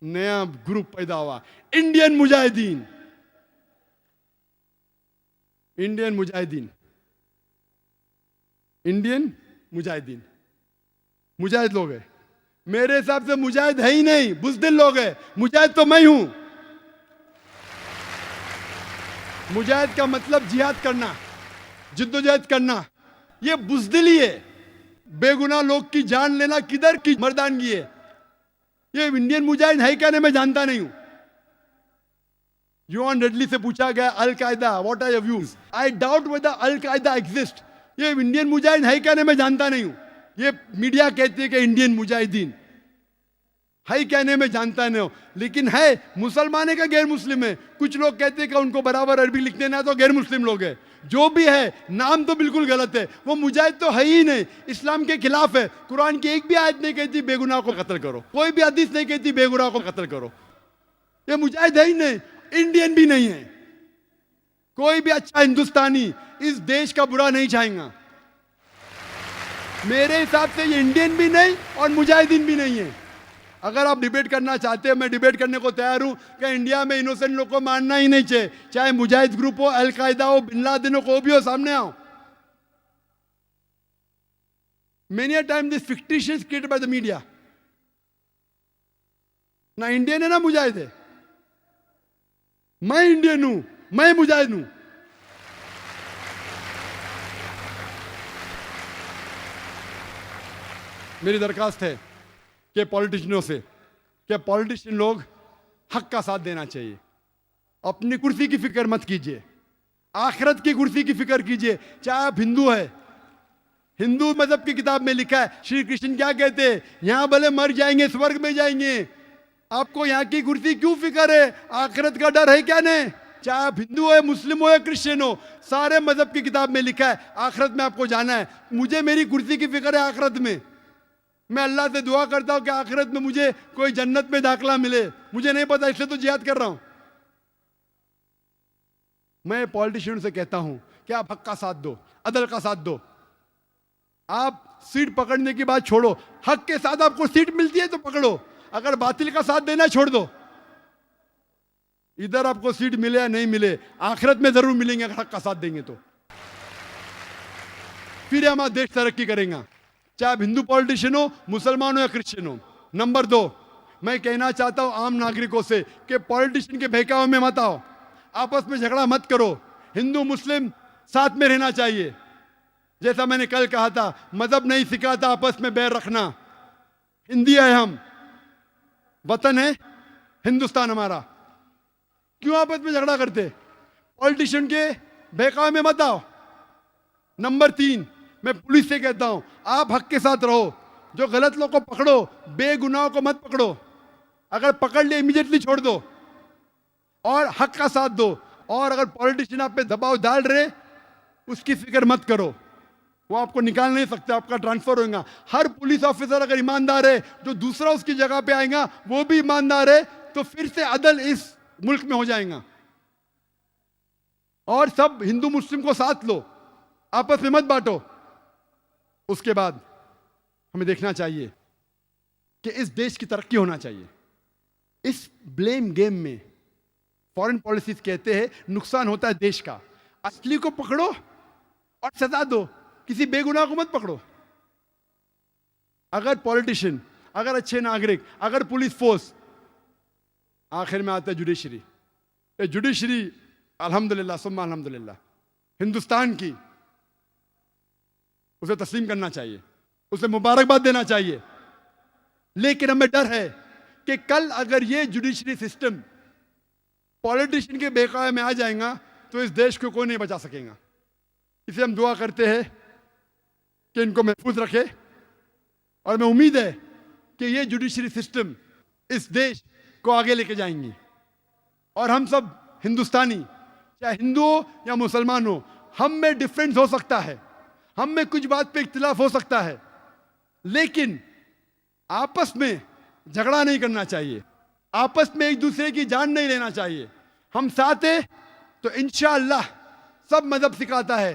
नया ग्रुप पैदा हुआ, Indian Mujahideen. Indian Mujahideen, Indian Mujahideen, मुजाहिद लोग हैं। मेरे हिसाब से मुजाहिद है ही नहीं, बुज़दिल लोग हैं। मुजाहिद तो मैं हूं। मुजाहिद का मतलब जिहाद करना, जिद्दोजहद करना, ये बुज़दिली है। बेगुनाह लोग की जान लेना किधर की मर्दानगी है? ये इंडियन मुजाहिद है क्या? मैं जानता नहीं हूं। यूएन रेडली से पूछा गया, al Qaeda what are your views? I doubt whether al Qaeda exist. ये इंडियन मुजाहिद है क्या? मैं जानता नहीं हूं। ये मीडिया कहती है कि इंडियन मुजाहिदीन है, कहने में जानता नहीं हो, लेकिन है। मुसलमान है का गैर मुस्लिम है? कुछ लोग कहते हैं कि उनको बराबर अरबी लिखने ना, तो गैर मुस्लिम लोग है। जो भी है, नाम तो बिल्कुल गलत है। वो मुजाहिद तो है ही नहीं, इस्लाम के खिलाफ है। कुरान की एक भी आयत नहीं कहती बेगुनाह को कत्ल करो, कोई भी हदीस नहीं कहती बेगुनाह को कत्ल करो। ये मुजाहिद है ही नहीं, इंडियन भी नहीं है। कोई भी अच्छा हिंदुस्तानी इस देश का बुरा नहीं चाहेगा। मेरे हिसाब से ये इंडियन भी नहीं और मुजाहिदीन भी नहीं है। अगर आप डिबेट करना चाहते हो, मैं डिबेट करने को तैयार हूं कि इंडिया में इनोसेंट लोग को मारना ही नहीं चाहिए, चाहे मुजाहिद ग्रुप हो, अलकायदा हो, बिन लादेन हो, कोई भी हो, सामने आओ। Many a time this fictitious created by the media. ना इंडियन है ना मुजाहिद है। मैं इंडियन हूं, मैं मुजाहिद हूं। मेरी दरखास्त है कि पॉलिटिशियनों से कि पॉलिटिशियन लोग हक का साथ देना चाहिए। अपनी कुर्सी की फिक्र मत कीजिए, आखिरत की कुर्सी की फिक्र कीजिए। चाहे आप हिंदू है, हिंदू मजहब की किताब में लिखा है, श्री कृष्ण क्या कहते हैं, यहां भले मर जाएंगे स्वर्ग में जाएंगे, आपको यहां की कुर्सी क्यों फिक्र है, आखिरत का डर है क्या नहीं। चाहे आप हिंदू हो, मुस्लिम हो या क्रिश्चियन हो, सारे मजहब की किताब में लिखा है आखिरत में आपको जाना है। मुझे मेरी कुर्सी की फिक्र है आखिरत में। मैं अल्लाह से दुआ करता हूं कि आखिरत में मुझे कोई जन्नत में दाखिला मिले, मुझे नहीं पता, इसलिए तो जिहाद कर रहा हूं। मैं पॉलिटिशियन से कहता हूं कि आप हक का साथ दो, अदल का साथ दो। आप सीट पकड़ने की बात छोड़ो, हक के साथ आपको सीट मिलती है तो पकड़ो, अगर बातिल का साथ देना छोड़ दो। इधर आपको सीट मिले या नहीं मिले, आखिरत में जरूर मिलेंगे अगर हक का साथ देंगे तो। फिर हमारा देश तरक्की करेगा, चाहे आप हिंदू पॉलिटिशियन हो, मुसलमान हो या क्रिश्चियन हो। नंबर 2, मैं कहना चाहता हूं आम नागरिकों से कि पॉलिटिशियन के बहकावे में मत आओ, आपस में झगड़ा मत करो। हिंदू मुस्लिम साथ में रहना चाहिए। जैसा मैंने कल कहा था, मजहब नहीं सिखाता आपस में बैर रखना। हिंदी है, हम वतन है हिंदुस्तान हमारा, क्यों आपस में झगड़ा करते। पॉलिटिशियन के बहकावे में मत आओ। नंबर 3, मैं पुलिस से कहता हूं आप हक के साथ रहो, जो गलत लोग को पकड़ो, बेगुनाहों को मत पकड़ो। अगर पकड़ लिए इमीडिएटली छोड़ दो और हक का साथ दो। और अगर पॉलिटिशियन आप पे दबाव डाल रहे, उसकी फिक्र मत करो, वो आपको निकाल नहीं सकते, आपका ट्रांसफर होगा। हर पुलिस ऑफिसर अगर ईमानदार है, जो दूसरा उसकी जगह पे आएगा वो भी ईमानदार है, तो फिर से अदल इस मुल्क में हो जाएगा। और सब हिंदू मुस्लिम को साथ लो, आपस में मत बांटो। उसके बाद हमें देखना चाहिए कि इस देश की तरक्की होना चाहिए। इस ब्लेम गेम में फॉरेन पॉलिसीज कहते हैं नुकसान होता है देश का। असली को पकड़ो और सजा दो, किसी बेगुनाह को मत पकड़ो। अगर पॉलिटिशियन, अगर अच्छे नागरिक, अगर पुलिस फोर्स, आखिर में आता है जुडिशरी। जुडिशरी अल्हम्दुलिल्लाह सुम्मा अल्हम्दुलिल्लाह हिंदुस्तान की, उसे तस्लीम करना चाहिए, उसे मुबारकबाद देना चाहिए। लेकिन हमें डर है कि कल अगर ये जुडिशरी सिस्टम पॉलिटिशियन के बेकाया में आ जाएगा तो इस देश को कोई नहीं बचा सकेगा। इसे हम दुआ करते हैं कि इनको महफूज रखे, और मैं उम्मीद है कि ये जुडिशरी सिस्टम इस देश को आगे लेके जाएंगी। और हम सब हिंदुस्तानी, चाहे हिंदू हो या मुसलमान हो, हम में डिफरेंस हो सकता है, हम में कुछ बात पे इख्तिलाफ हो सकता है, लेकिन आपस में झगड़ा नहीं करना चाहिए, आपस में एक दूसरे की जान नहीं लेना चाहिए। हम साथ हैं तो इंशाअल्लाह सब मजहब सिखाता है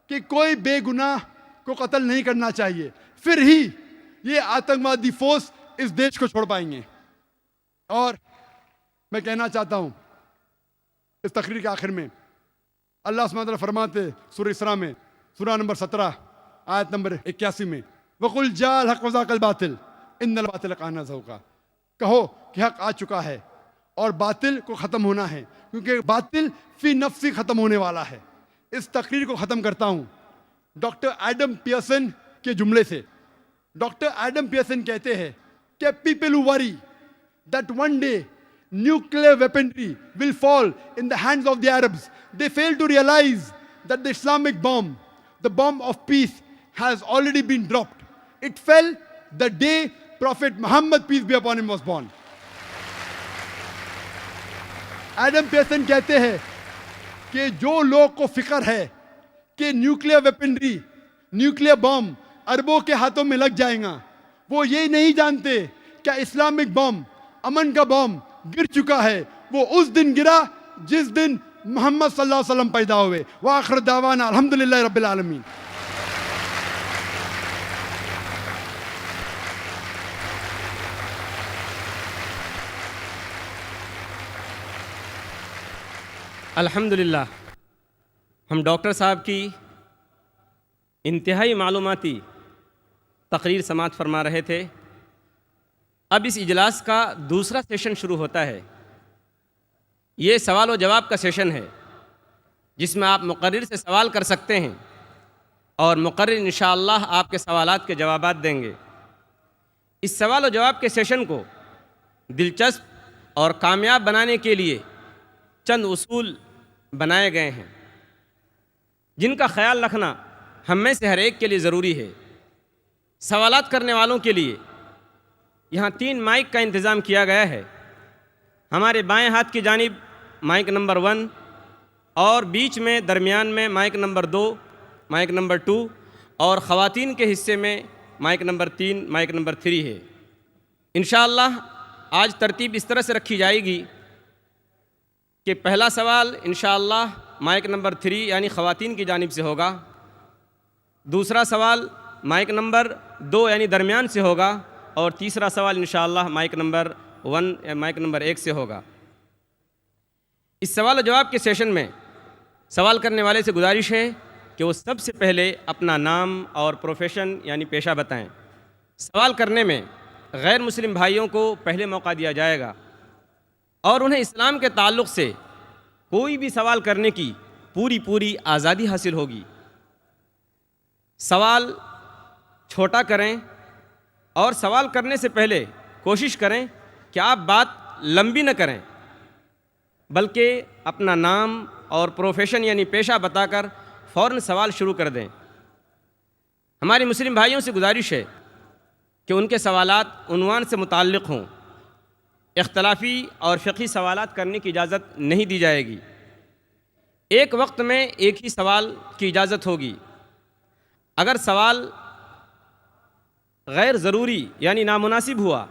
कि कोई बेगुनाह को कत्ल नहीं करना चाहिए, फिर ही ये आतंकवादी फोर्स इस देश को छोड़ पाएंगे। और मैं कहना चाहता हूं इस तकरीर के आखिर में, अल्लाह सुब्हानहू व तआला फरमाते सूरह इसरा में, सूरह नंबर 17 आयत नंबर 81 में, वकुल जाल हक वज़ाकल बातिल इन्नल बातिल काना ज़हूक़ा। कहो कि हक आ चुका है और बातिल को ख़त्म होना है, क्योंकि बातिल फी नफ्सी ख़त्म होने वाला है। इस तकरीर को ख़त्म करता हूँ डॉक्टर एडम पियर्सन के जुमले से। डॉक्टर एडम पियर्सन कहते हैं कि people who worry that one day nuclear weaponry will fall in the hands of the Arabs, they fail to realize that the Islamic bomb, the bomb of peace, has already been dropped. It fell the day Prophet Muhammad, peace be upon him, was born. Adam Pearson कहते हैं कि जो लोग को फिक्र है कि nuclear weaponry, nuclear bomb अरबों के हाथों में लग जाएगा, वो ये नहीं जानते क्या इस्लामिक बॉम्ब, अमन का बॉम्ब गिर चुका है। वो उस दिन गिरा जिस दिन मोहम्मद सल्लल्लाहु अलैहि वसल्लम पैदा हुए। व आखिर दावाना अल्हम्दुलिल्लाहि रब्बिल आलमीन। अल्हम्दुलिल्लाह, हम डॉक्टर साहब की इंतहाई मालूमाती तकरीर समाअत फरमा रहे थे। अब इस इजलास का दूसरा सेशन शुरू होता है। ये सवाल व जवाब का सेशन है जिसमें आप मुकर्रिर से सवाल कर सकते हैं और मुकर्रिर इंशाअल्लाह आपके सवालात के जवाबात देंगे। इस सवाल व जवाब के सेशन को दिलचस्प और कामयाब बनाने के लिए चंद उसूल बनाए गए हैं जिनका ख्याल रखना हम में से हर एक के लिए ज़रूरी है। सवालात करने वालों के लिए यहाँ 3 माइक का इंतज़ाम किया गया है। हमारे बाएं हाथ की जानिब माइक नंबर 1 और बीच में दरमियान में माइक नंबर 2, माइक नंबर 2 और ख़वातीन के हिस्से में माइक नंबर 3, माइक नंबर 3 है। इंशाअल्लाह आज तरतीब इस तरह से रखी जाएगी कि पहला सवाल इंशाअल्लाह माइक नंबर 3 यानी ख़वातीन की जानिब से होगा। दूसरा सवाल माइक नंबर 2 यानी दरमियान से होगा और तीसरा सवाल इंशाअल्लाह माइक नंबर 1 या माइक नंबर 1 से होगा। इस सवाल और जवाब के सेशन में सवाल करने वाले से गुजारिश है कि वो सबसे पहले अपना नाम और प्रोफेशन यानी पेशा बताएं। सवाल करने में गैर मुस्लिम भाइयों को पहले मौका दिया जाएगा और उन्हें इस्लाम के ताल्लुक़ से कोई भी सवाल करने की पूरी आज़ादी हासिल होगी। सवाल छोटा करें और सवाल करने से पहले कोशिश करें कि आप बात लंबी न करें, बल्कि अपना नाम और प्रोफेशन यानी पेशा बताकर फ़ौरन सवाल शुरू कर दें। हमारे मुस्लिम भाइयों से गुजारिश है कि उनके सवालात उन्वान से मुताल्लिक़ हों। इख्तलाफी और फ़िक़ही सवालात करने की इजाज़त नहीं दी जाएगी। एक वक्त में एक ही सवाल की इजाज़त होगी। अगर सवाल गैर ज़रूरी यानी नामुनासिब हुआ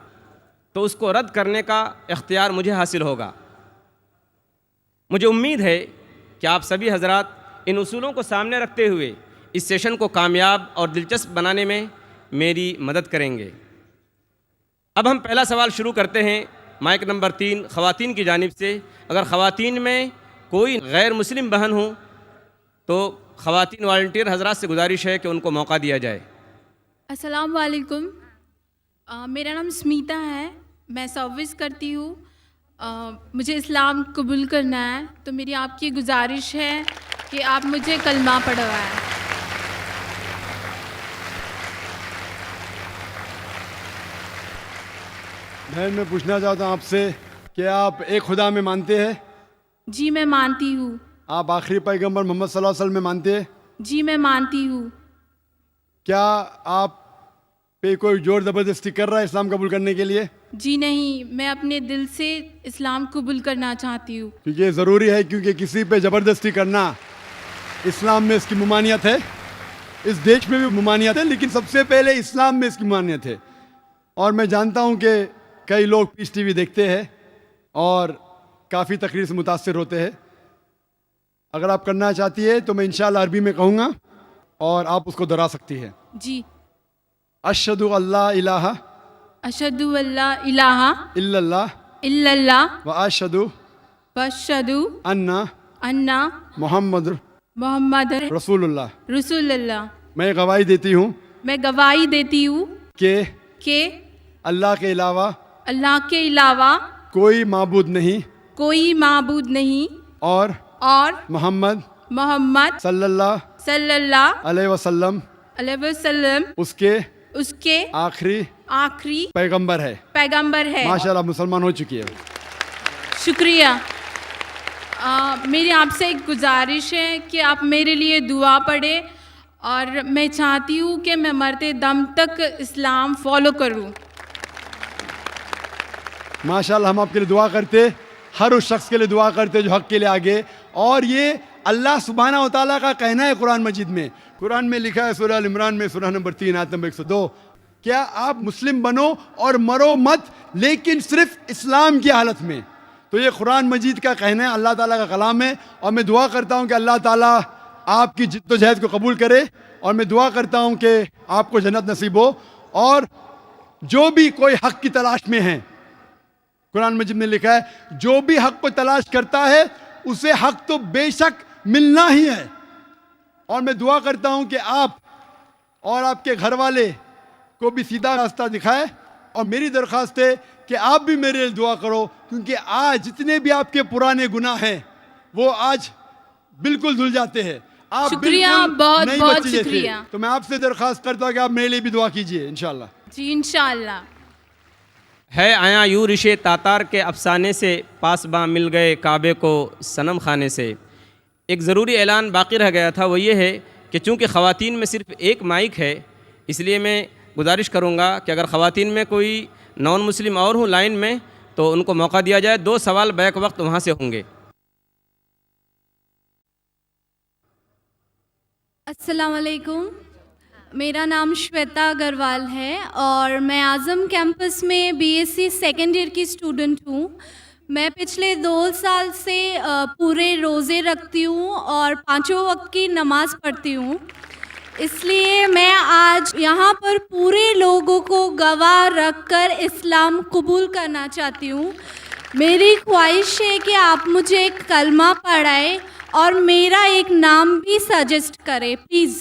तो उसको रद्द करने का इख्तियार मुझे हासिल होगा। मुझे उम्मीद है कि आप सभी हज़रात इन उसूलों को सामने रखते हुए इस सेशन को कामयाब और दिलचस्प बनाने में मेरी मदद करेंगे। अब हम पहला सवाल शुरू करते हैं माइक नंबर 3 ख़वातीन की जानिब से। अगर ख़वातीन में कोई गैर मुस्लिम बहन हो तो ख़वातीन वॉलंटियर हज़रात से गुजारिश है कि उनको मौका दिया जाए। अस्सलाम वालेकुम। मेरा नाम स्मिता है, मैं सर्विस करती हूँ। मुझे इस्लाम कबूल करना है, तो मेरी आपकी गुजारिश है कि आप मुझे कलमा पढ़वाएं। बहन, मैं पूछना चाहता हूँ आपसे कि आप एक खुदा में मानते हैं? जी मैं मानती हूँ। आप आखिरी पैगंबर मोहम्मद सल्लल्लाहु अलैहि वसल्लम में मानते हैं? जी मैं मानती हूँ। क्या आप पे कोई जोर ज़बरदस्ती कर रहा है इस्लाम कबूल करने के लिए? जी नहीं, मैं अपने दिल से इस्लाम कबूल करना चाहती हूँ। क्योंकि ये ज़रूरी है, क्योंकि किसी पे ज़बरदस्ती करना इस्लाम में इसकी ममानियत है। इस देश में भी ममानियत है, लेकिन सबसे पहले इस्लाम में इसकी ममानियत है। और मैं जानता हूँ कि कई लोग पीस टीवी देखते हैं और काफ़ी तकरीर से मुतासर होते हैं। अगर आप करना चाहती है तो मैं इंशाअल्लाह अरबी में कहूँगा और आप उसको दोहरा सकती है। जी। अशहदु अल्ला इलाहा अशहदु अल्ला इलाहा इल्लल्लाह इल्लल्लाह व अशहदु वअशहदु अन्ना अन्ना मोहम्मद मोहम्मद रसूलुल्लाह। रसूलुल्लाह। मैं गवाही देती हूँ मैं गवाही देती हूँ कि अल्लाह के अलावा कोई माबूद नहीं और मोहम्मद सल्लल्लाहु अलैहि वसल्लम उसके आखिरी पैगंबर है। माशाल्लाह, मुसलमान हो चुकी है। शुक्रिया। मेरी आपसे एक गुजारिश है कि आप मेरे लिए दुआ पढ़ें और मैं चाहती हूँ कि मैं मरते दम तक इस्लाम फॉलो करूँ। माशाल्लाह, हम आपके लिए दुआ करते, हर उस शख्स के लिए दुआ करते जो हक के लिए आगे। और ये अल्लाह सुब्हानहू व तआला का कहना है कुरान मजीद में। कुरान में लिखा है सूरह अल इमरान में सूरह नंबर 3 आयत नंबर 102, क्या आप मुस्लिम बनो और मरो मत, लेकिन सिर्फ इस्लाम की हालत में। तो ये कुरान मजीद का कहना है, अल्लाह ताला का कलाम है। और मैं दुआ करता हूँ कि अल्लाह ताला आपकी जिद्दोजहद को कबूल करे और मैं दुआ करता हूँ कि आपको जन्नत नसीब हो। और जो भी कोई हक की तलाश में है, कुरान मजीद में लिखा है जो भी हक को तलाश करता है उसे हक तो बेशक मिलना ही है। और मैं दुआ करता हूं कि आप और आपके घर वाले को भी सीधा रास्ता दिखाए। और मेरी दरख्वास्त है कि आप भी मेरे लिए दुआ करो, क्योंकि आज जितने भी आपके पुराने गुनाह हैं वो आज बिल्कुल धुल जाते हैं। आप शुक्रिया, बिल्कुल बहुत नई बहुत बच्ची जैसे। शुक्रिया। तो मैं आपसे दरख्वास्त करता हूं कि आप मेरे लिए भी दुआ कीजिए इंशाल्लाह। जी इंशाल्लाह। है आया यूं रिशे तातार के अफसाने से, पासबां मिल गए काबे को सनम खाने से। एक ज़रूरी ऐलान बाकी रह गया था, वो ये है कि चूँकि ख़वातीन में सिर्फ़ एक माइक है, इसलिए मैं गुजारिश करूँगा कि अगर ख़वातीन में कोई नॉन मुस्लिम और हूँ लाइन में तो उनको मौका दिया जाए। 2 सवाल बैक वक्त वहाँ से होंगे। अस्सलाम वालेकुम, मेरा नाम श्वेता अग्रवाल है और मैं आज़म कैंपस में बीएससी सेकेंड ईयर की स्टूडेंट हूँ। मैं पिछले 2 साल से पूरे रोज़े रखती हूँ और 5 वक्त की नमाज़ पढ़ती हूँ। इसलिए मैं आज यहाँ पर पूरे लोगों को गवाह रखकर इस्लाम कबूल करना चाहती हूँ। मेरी ख्वाहिश है कि आप मुझे एक कलमा पढ़ाएं और मेरा एक नाम भी सजेस्ट करें प्लीज़।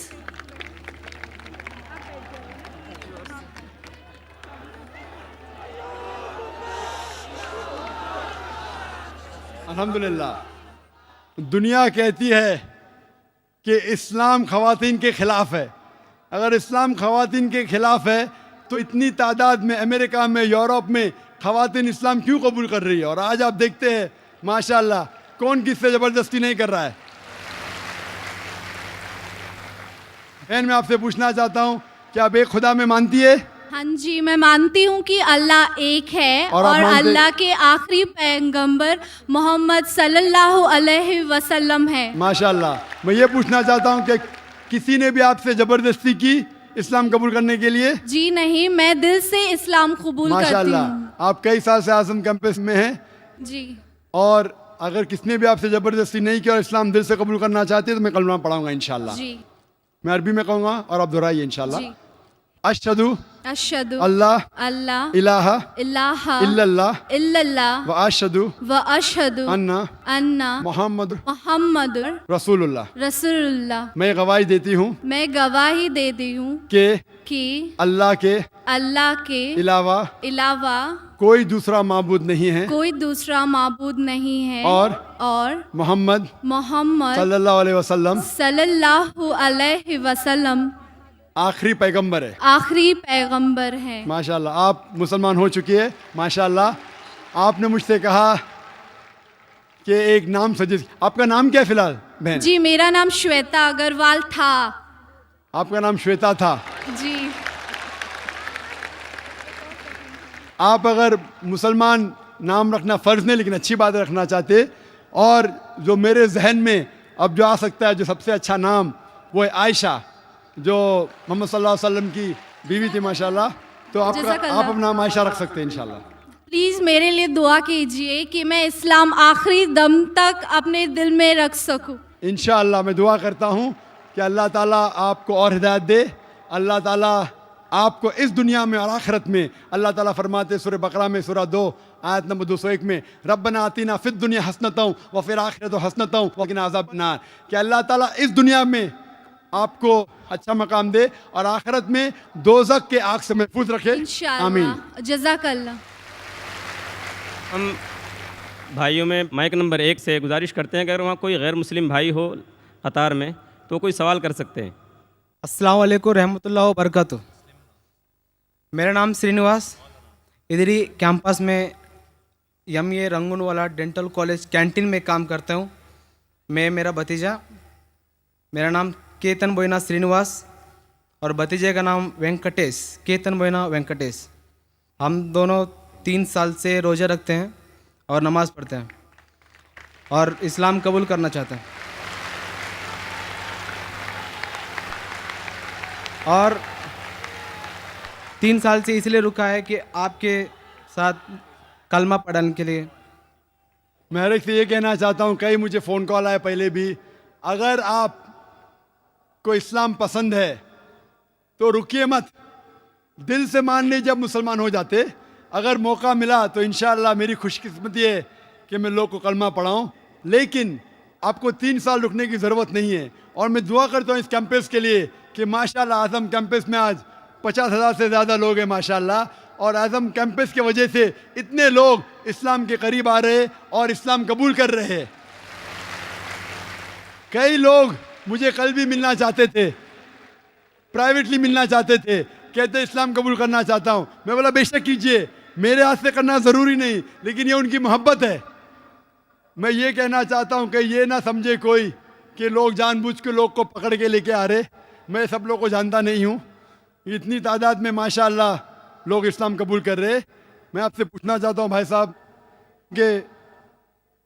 अल्हम्दुलिल्लाह। दुनिया कहती है कि इस्लाम ख़वातीन के ख़िलाफ़ है। अगर इस्लाम ख़वातीन के ख़िलाफ़ है तो इतनी तादाद में अमेरिका में, यूरोप में ख़वातीन इस्लाम क्यों कबूल कर रही है? और आज आप देखते हैं माशाअल्लाह कौन किससे ज़बरदस्ती नहीं कर रहा है। बहन, मैं आपसे पूछना चाहता हूँ कि आप एक खुदा में मानती है? हाँ जी, मैं मानती हूँ कि अल्लाह एक है और आप और मानते- अल्लाह के आखिरी पैगंबर मोहम्मद सल्लल्लाहु अलैहि वसल्लम है। माशाअल्लाह। मैं ये पूछना चाहता हूँ कि किसी ने भी आपसे ज़बरदस्ती की इस्लाम कबूल करने के लिए? जी नहीं, मैं दिल से इस्लाम कबूल करती माशाअल्लाह। हूँ। आप कई साल से आज़म कैंपस में हैं जी और अगर किसने भी आपसे ज़बरदस्ती नहीं किया और इस्लाम दिल से कबूल करना चाहते हैं तो मैं कलमा पढ़ाऊंगा इंशाल्लाह। जी मैं अरबी में कहूँगा और आप दोहराइए इंशाल्लाह। जी। अशहदु अशहदु अल्लाह अल्लाह इलाहा इलाहा इल्लल्लाह इल्लल्लाह व अशहदु व अशहदु अन्ना अन्ना मोहम्मद मोहम्मद रसूलुल्लाह। रसूलुल्लाह। मैं गवाही देती हूँ मैं गवाही देती हूँ कि अल्लाह के अल्लाह के अलावा अलावा कोई दूसरा माबूद नहीं है कोई दूसरा माबूद नहीं है और मोहम्मद मोहम्मद सल्लल्लाहु अलैहि वसल्लम सल्लल्लाहु अलैहि वसल्लम आखिरी पैगंबर है। आखिरी पैगंबर है। माशाल्लाह, आप मुसलमान हो चुकी है। माशाल्लाह। आपने मुझसे कहा कि एक नाम सजेस्ट। आपका नाम क्या है फिलहाल बहन? जी, मेरा नाम श्वेता अग्रवाल था। आपका नाम श्वेता था। जी आप अगर मुसलमान नाम रखना फ़र्ज़ नहीं लेकिन अच्छी बात रखना चाहते, और जो मेरे जहन में अब जो आ सकता है जो सबसे अच्छा नाम वो है आयशा, जो मोहम्मद सल्लल्लाहु अलैहि वसल्लम की बीवी थी माशाल्लाह। तो आप जज़ाकल्लाह। नाम आयशा रख सकते हैं इंशाल्लाह। प्लीज़ मेरे लिए दुआ कीजिए कि मैं इस्लाम आखिरी दम तक अपने दिल में रख सकूं। इंशाअल्लाह मैं दुआ करता हूँ कि अल्लाह ताला आपको और हिदायत दे। अल्लाह ताला आपको इस दुनिया में और आखिरत में, अल्लाह ताला फरमाते सूरह बकरा में सूरह 2 आयत नंबर 201 में, रब्बना आतिना फिद दुनिया हसनतों व फिर आखिरत हसनतों वक़िना अज़ाबन नार, कि अल्लाह ताला इस दुनिया में आपको अच्छा मकाम दे और आखिरत में दोज़ख के आग से महफूज रखे। आमीन। इंशाअल्लाह। जज़ाकल्लाह। हम भाइयों में माइक नंबर 1 से गुजारिश करते हैं कि अगर वहाँ कोई गैर मुस्लिम भाई हो कतार में तो कोई सवाल कर सकते हैं। अस्सलाम वालेकुम रहमतुल्लाह व बरकातुह। मेरा नाम श्रीनिवास, इधर ही कैंपस में MA Rangoonwala dental college canteen में काम करता हूँ। मैं, मेरा भतीजा, मेरा नाम केतन बोइना श्रीनिवास और भतीजे का नाम वेंकटेश, केतन बोइना वेंकटेश। हम दोनों 3 साल से रोज़ा रखते हैं और नमाज़ पढ़ते हैं और इस्लाम कबूल करना चाहते हैं। और 3 साल से इसलिए रुका है कि आपके साथ कलमा पढ़ने के लिए। मैं हर एक से ये कहना चाहता हूँ, कई मुझे फ़ोन कॉल आए पहले भी, अगर आप को इस्लाम पसंद है तो रुकिए मत, दिल से मान लीजिए। जब मुसलमान हो जाते, अगर मौका मिला तो इंशाअल्लाह मेरी खुशकिस्मती है कि मैं लोग को कलमा पढ़ाऊँ लेकिन आपको 3 साल रुकने की ज़रूरत नहीं है। और मैं दुआ करता हूँ इस कैंपस के लिए कि माशाल्लाह आज़म कैंपस में आज 50,000 से ज़्यादा लोग हैं माशाल्लाह, और आज़म कैंपस की वजह से इतने लोग इस्लाम के करीब आ रहे और इस्लाम कबूल कर रहे हैं। कई लोग मुझे कल भी मिलना चाहते थे, प्राइवेटली मिलना चाहते थे, कहते इस्लाम कबूल करना चाहता हूँ। मैं बोला बेशक कीजिए, मेरे हाथ से करना ज़रूरी नहीं, लेकिन ये उनकी मोहब्बत है। मैं ये कहना चाहता हूँ कि ये ना समझे कोई कि लोग जानबूझ के लोग को पकड़ के लेके आ रहे। मैं सब लोग को जानता नहीं हूँ, इतनी तादाद में माशाल्लाह लोग इस्लाम कबूल कर रहे। मैं आपसे पूछना चाहता हूँ भाई साहब कि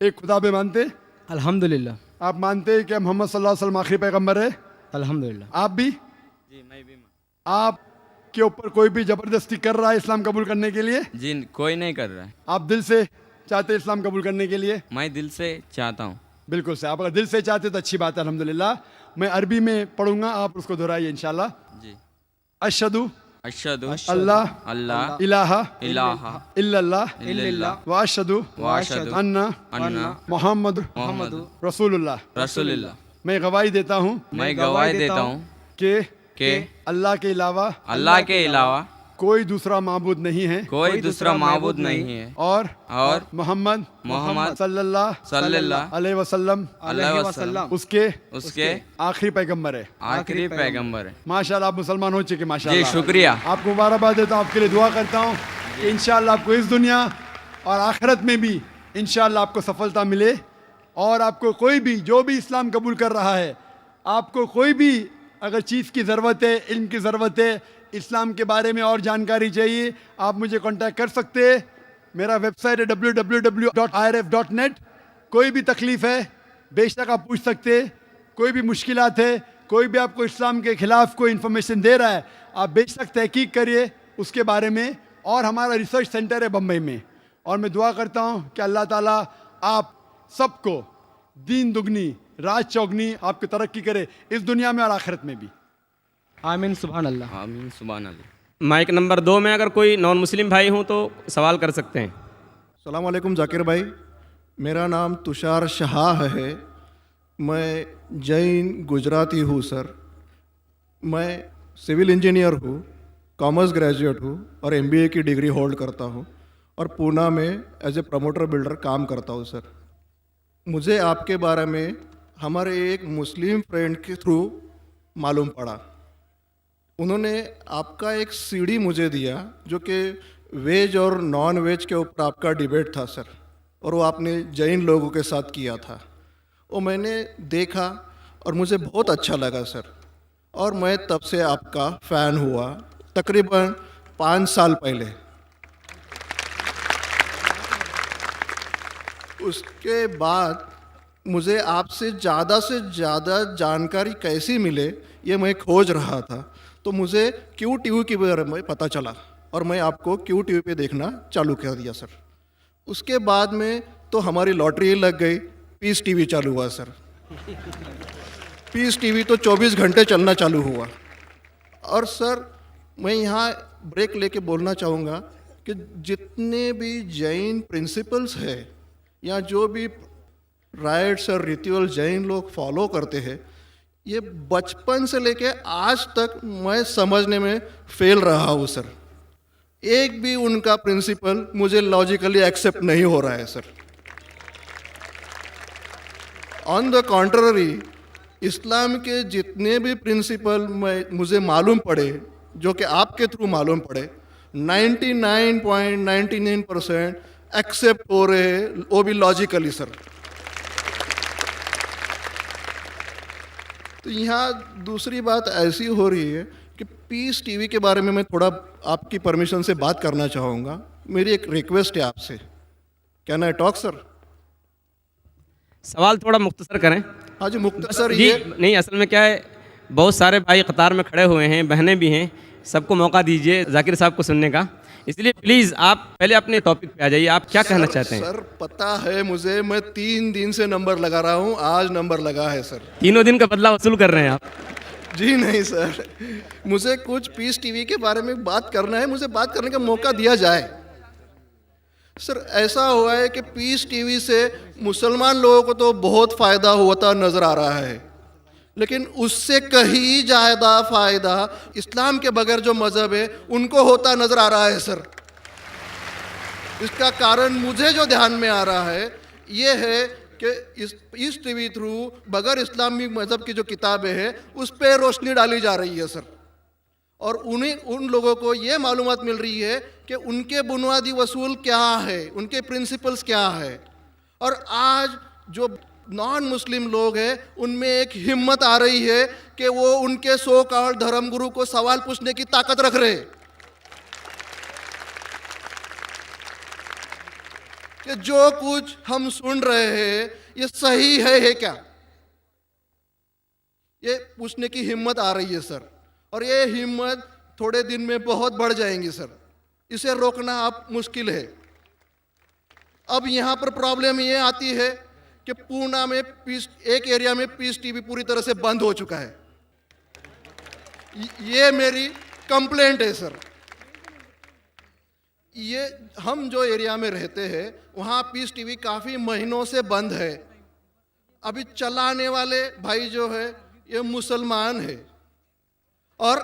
एक खुदा पे मानते? अल्हम्दुलिल्लाह। आप मानते हैं कि मोहम्मद सल्लल्लाहु अलैहि वसल्लम आखिरी पैगंबर है? अल्हम्दुलिल्लाह। आप भी? जी मैं भी। आप के ऊपर कोई भी जबरदस्ती कर रहा है इस्लाम कबूल करने के लिए? जी कोई नहीं कर रहा है, आप दिल से चाहते हैं इस्लाम कबूल करने के लिए? मैं दिल से चाहता हूँ। बिल्कुल से, आप अगर दिल से चाहते तो अच्छी बात है, अल्हम्दुलिल्लाह। मैं अरबी में पढ़ूंगा, आप उसको दोहराइए इंशाल्लाह। जी। अशहदु अशहदु अल्लाह अल्लाह इलाहा इलाहा इल्लल्लाह इल्लल्लाह व अशहदु वाशहदु अन्ना अन्ना मोहम्मद मोहम्मद रसूलुल्लाह। रसूलुल्लाह। मैं गवाही देता हूँ मैं गवाही देता हूँ कि कि अल्लाह के अलावा अल्लाह के अलावा कोई दूसरा माबूद नहीं है कोई दूसरा माबूद नहीं है, और और मोहम्मद मोहम्मद सल्लल्लाहु सल्लल्लाहु अलैहि वसल्लम अलैहि वसल्लम उसके उसके आखिरी पैगंबर है। आखिरी पैगंबर है। माशाल्लाह आप मुसलमान हो चुके जी माशाल्लाह। शुक्रिया। आपको मुबारकबाद देता हूँ, आपके लिए दुआ करता हूँ कि इंशाल्लाह आपको इस दुनिया और आखिरत में भी इंशाल्लाह आपको सफलता मिले। और आपको कोई भी जो भी इस्लाम कबूल कर रहा है, आपको कोई भी अगर चीज़ की ज़रूरत है, इल्म की ज़रूरत है, इस्लाम के बारे में और जानकारी चाहिए, आप मुझे कांटेक्ट कर सकते हैं। मेरा वेबसाइट है www.irf.net। कोई भी तकलीफ़ है बेशक आप पूछ सकते हैं, कोई भी मुश्किलात है, कोई भी आपको इस्लाम के ख़िलाफ़ कोई इन्फॉर्मेशन दे रहा है, आप बेशक तहकीक करिए उसके बारे में। और हमारा रिसर्च सेंटर है बम्बई में, और मैं दुआ करता हूँ कि अल्लाह ताला आप सबको दीन दुगनी राज चौगनी आपकी तरक्की करे, इस दुनिया में और आखिरत में भी। आमीन सुभान अल्लाह। आमीन सुभान अल्लाह। माइक नंबर 2 में अगर कोई नॉन मुस्लिम भाई हों तो सवाल कर सकते हैं। अस्सलाम वालेकुम जाकिर भाई, मेरा नाम तुषार शाह है, मैं जैन गुजराती हूँ सर। मैं सिविल इंजीनियर हूँ, कॉमर्स ग्रेजुएट हूँ और MBA की डिग्री होल्ड करता हूँ, और पूना में एज ए प्रमोटर बिल्डर काम करता हूँ सर। मुझे आपके बारे में हमारे एक मुस्लिम फ्रेंड के थ्रू मालूम पड़ा। उन्होंने आपका एक CD मुझे दिया जो कि वेज और नॉन वेज के ऊपर आपका डिबेट था सर, और वो आपने जैन लोगों के साथ किया था। वो मैंने देखा और मुझे बहुत अच्छा लगा सर, और मैं तब से आपका फ़ैन हुआ तकरीबन 5 साल पहले। उसके बाद मुझे आपसे ज़्यादा जानकारी कैसी मिले ये मैं खोज रहा था, तो मुझे QTV के बारे में पता चला और मैं आपको QTV पे देखना चालू कर दिया सर। उसके बाद में तो हमारी लॉटरी लग गई, पीस TV चालू हुआ सर। पीस TV तो 24 घंटे चलना चालू हुआ। और सर मैं यहाँ ब्रेक लेके बोलना चाहूँगा कि जितने भी जैन प्रिंसिपल्स है या जो भी राइट्स और रिचुअल जैन लोग फॉलो करते हैं, ये बचपन से लेके आज तक मैं समझने में फेल रहा हूँ सर। एक भी उनका प्रिंसिपल मुझे लॉजिकली एक्सेप्ट नहीं हो रहा है सर। ऑन द कॉन्ट्ररी इस्लाम के जितने भी प्रिंसिपल मुझे मालूम पड़े, जो कि आपके थ्रू मालूम पड़े, 99.99% एक्सेप्ट हो रहे हैं, वो भी लॉजिकली सर। तो यहाँ दूसरी बात ऐसी हो रही है कि पीस TV के बारे में मैं थोड़ा आपकी परमिशन से बात करना चाहूँगा। मेरी एक रिक्वेस्ट है आपसे, कैन आई टॉक सर? सवाल थोड़ा मुख्तसर करें। हाँ जी मुख्तसर जी ये नहीं, असल में क्या है, बहुत सारे भाई कतार में खड़े हुए हैं, बहनें भी हैं, सबको मौका दीजिए जाकिर साहब को सुनने का। इसलिए प्लीज़ आप पहले अपने टॉपिक पे आ जाइए, आप क्या कहना चाहते हैं? सर पता है मुझे, मैं 3 दिन से नंबर लगा रहा हूँ, आज नंबर लगा है सर। 3 दिन का बदला वसूल कर रहे हैं आप? जी नहीं सर, मुझे कुछ पीस TV के बारे में बात करना है, मुझे बात करने का मौका दिया जाए सर ऐसा हुआ है कि पीस टीवी से मुसलमान लोगों को तो बहुत फ़ायदा होता नज़र आ रहा है, लेकिन उससे कहीं ज़्यादा फ़ायदा इस्लाम के बगैर जो मज़हब है उनको होता नज़र आ रहा है सर। इसका कारण मुझे जो ध्यान में आ रहा है ये है कि इस टीवी थ्रू बगैर इस्लामी मज़हब की जो किताबें हैं उस पर रोशनी डाली जा रही है सर, और उन लोगों को ये मालूमात मिल रही है कि उनके बुनियादी वसूल क्या है, उनके प्रिंसिपल्स क्या है। और आज जो नॉन मुस्लिम लोग हैं उनमें एक हिम्मत आ रही है कि वो उनके सो कॉल्ड धर्मगुरु को सवाल पूछने की ताकत रख रहे हैं कि जो कुछ हम सुन रहे हैं ये सही है क्या, ये पूछने की हिम्मत आ रही है सर। और ये हिम्मत थोड़े दिन में बहुत बढ़ जाएंगी सर, इसे रोकना आप मुश्किल है। अब यहाँ पर प्रॉब्लम ये आती है कि पूना में एक एरिया में पीस टीवी पूरी तरह से बंद हो चुका है। ये मेरी कंप्लेंट है सर। ये हम जो एरिया में रहते हैं वहाँ पीस टीवी काफ़ी महीनों से बंद है। अभी चलाने वाले भाई जो है ये मुसलमान है और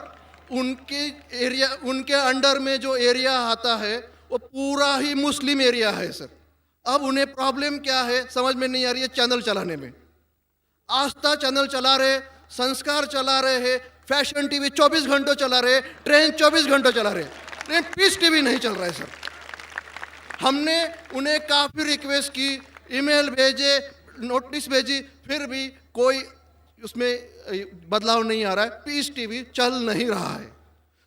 उनके अंडर में जो एरिया आता है वो पूरा ही मुस्लिम एरिया है सर। अब उन्हें प्रॉब्लम क्या है समझ में नहीं आ रही है। चैनल चलाने में आस्था चैनल चला रहे, संस्कार चला रहे हैं, फैशन टीवी 24 घंटों चला रहे, ट्रेन 24 घंटों चला रहे, लेकिन पीस टीवी नहीं चल रहा है सर। हमने उन्हें काफ़ी रिक्वेस्ट की, ईमेल भेजे, नोटिस भेजी, फिर भी कोई उसमें बदलाव नहीं आ रहा है, पीस टीवी चल नहीं रहा है।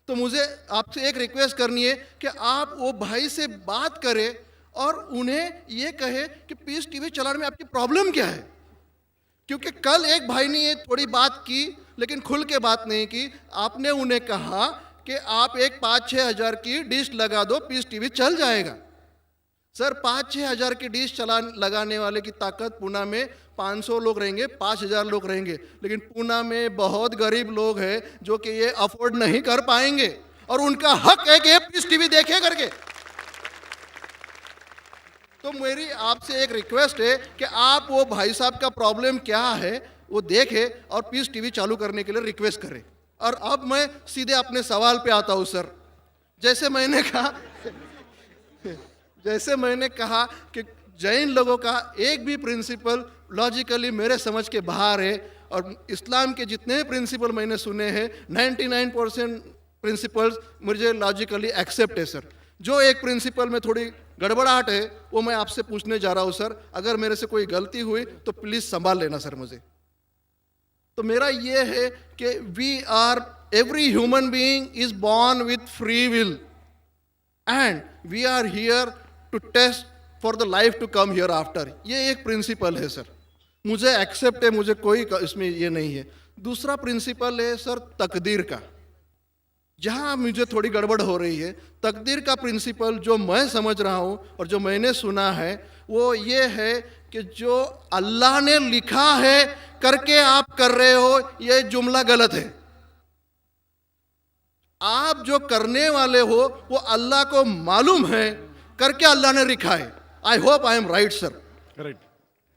तो मुझे आपसे एक रिक्वेस्ट करनी है कि आप वो भाई से बात करें और उन्हें ये कहे कि पीस टीवी चलाने में आपकी प्रॉब्लम क्या है। क्योंकि कल एक भाई ने ये थोड़ी बात की लेकिन खुल के बात नहीं की। आपने उन्हें कहा कि आप एक 5-6 हज़ार की डिश लगा दो, पीस टीवी चल जाएगा। सर 5-6 हज़ार की डिश लगाने वाले की ताकत पूना में 500 लोग रहेंगे, 5,000 लोग रहेंगे, लेकिन पूना में बहुत गरीब लोग हैं जो कि ये अफोर्ड नहीं कर पाएंगे और उनका हक है कि ये पीस टीवी देखे करके। तो मेरी आपसे एक रिक्वेस्ट है कि आप वो भाई साहब का प्रॉब्लम क्या है वो देखें और पीस टीवी चालू करने के लिए रिक्वेस्ट करें। और अब मैं सीधे अपने सवाल पे आता हूँ सर। जैसे मैंने कहा कि जैन लोगों का एक भी प्रिंसिपल लॉजिकली मेरे समझ के बाहर है और इस्लाम के जितने प्रिंसिपल मैंने सुने हैं 99% प्रिंसिपल्स मुझे लॉजिकली एक्सेप्ट है सर। जो एक प्रिंसिपल में थोड़ी गड़बड़ाहट है वो मैं आपसे पूछने जा रहा हूँ सर। अगर मेरे से कोई गलती हुई तो प्लीज़ संभाल लेना सर मुझे। तो मेरा ये है कि every human being is born with free will and we are here to test for the life to come hereafter. ये एक प्रिंसिपल है सर, मुझे एक्सेप्ट है, मुझे कोई इसमें ये नहीं है। दूसरा प्रिंसिपल है सर तकदीर का, जहाँ मुझे थोड़ी गड़बड़ हो रही है। तकदीर का प्रिंसिपल जो मैं समझ रहा हूँ और जो मैंने सुना है वो ये है कि जो अल्लाह ने लिखा है करके आप कर रहे हो, ये जुमला गलत है। आप जो करने वाले हो वो अल्लाह को मालूम है करके अल्लाह ने लिखा है। I hope I am right sir. Correct.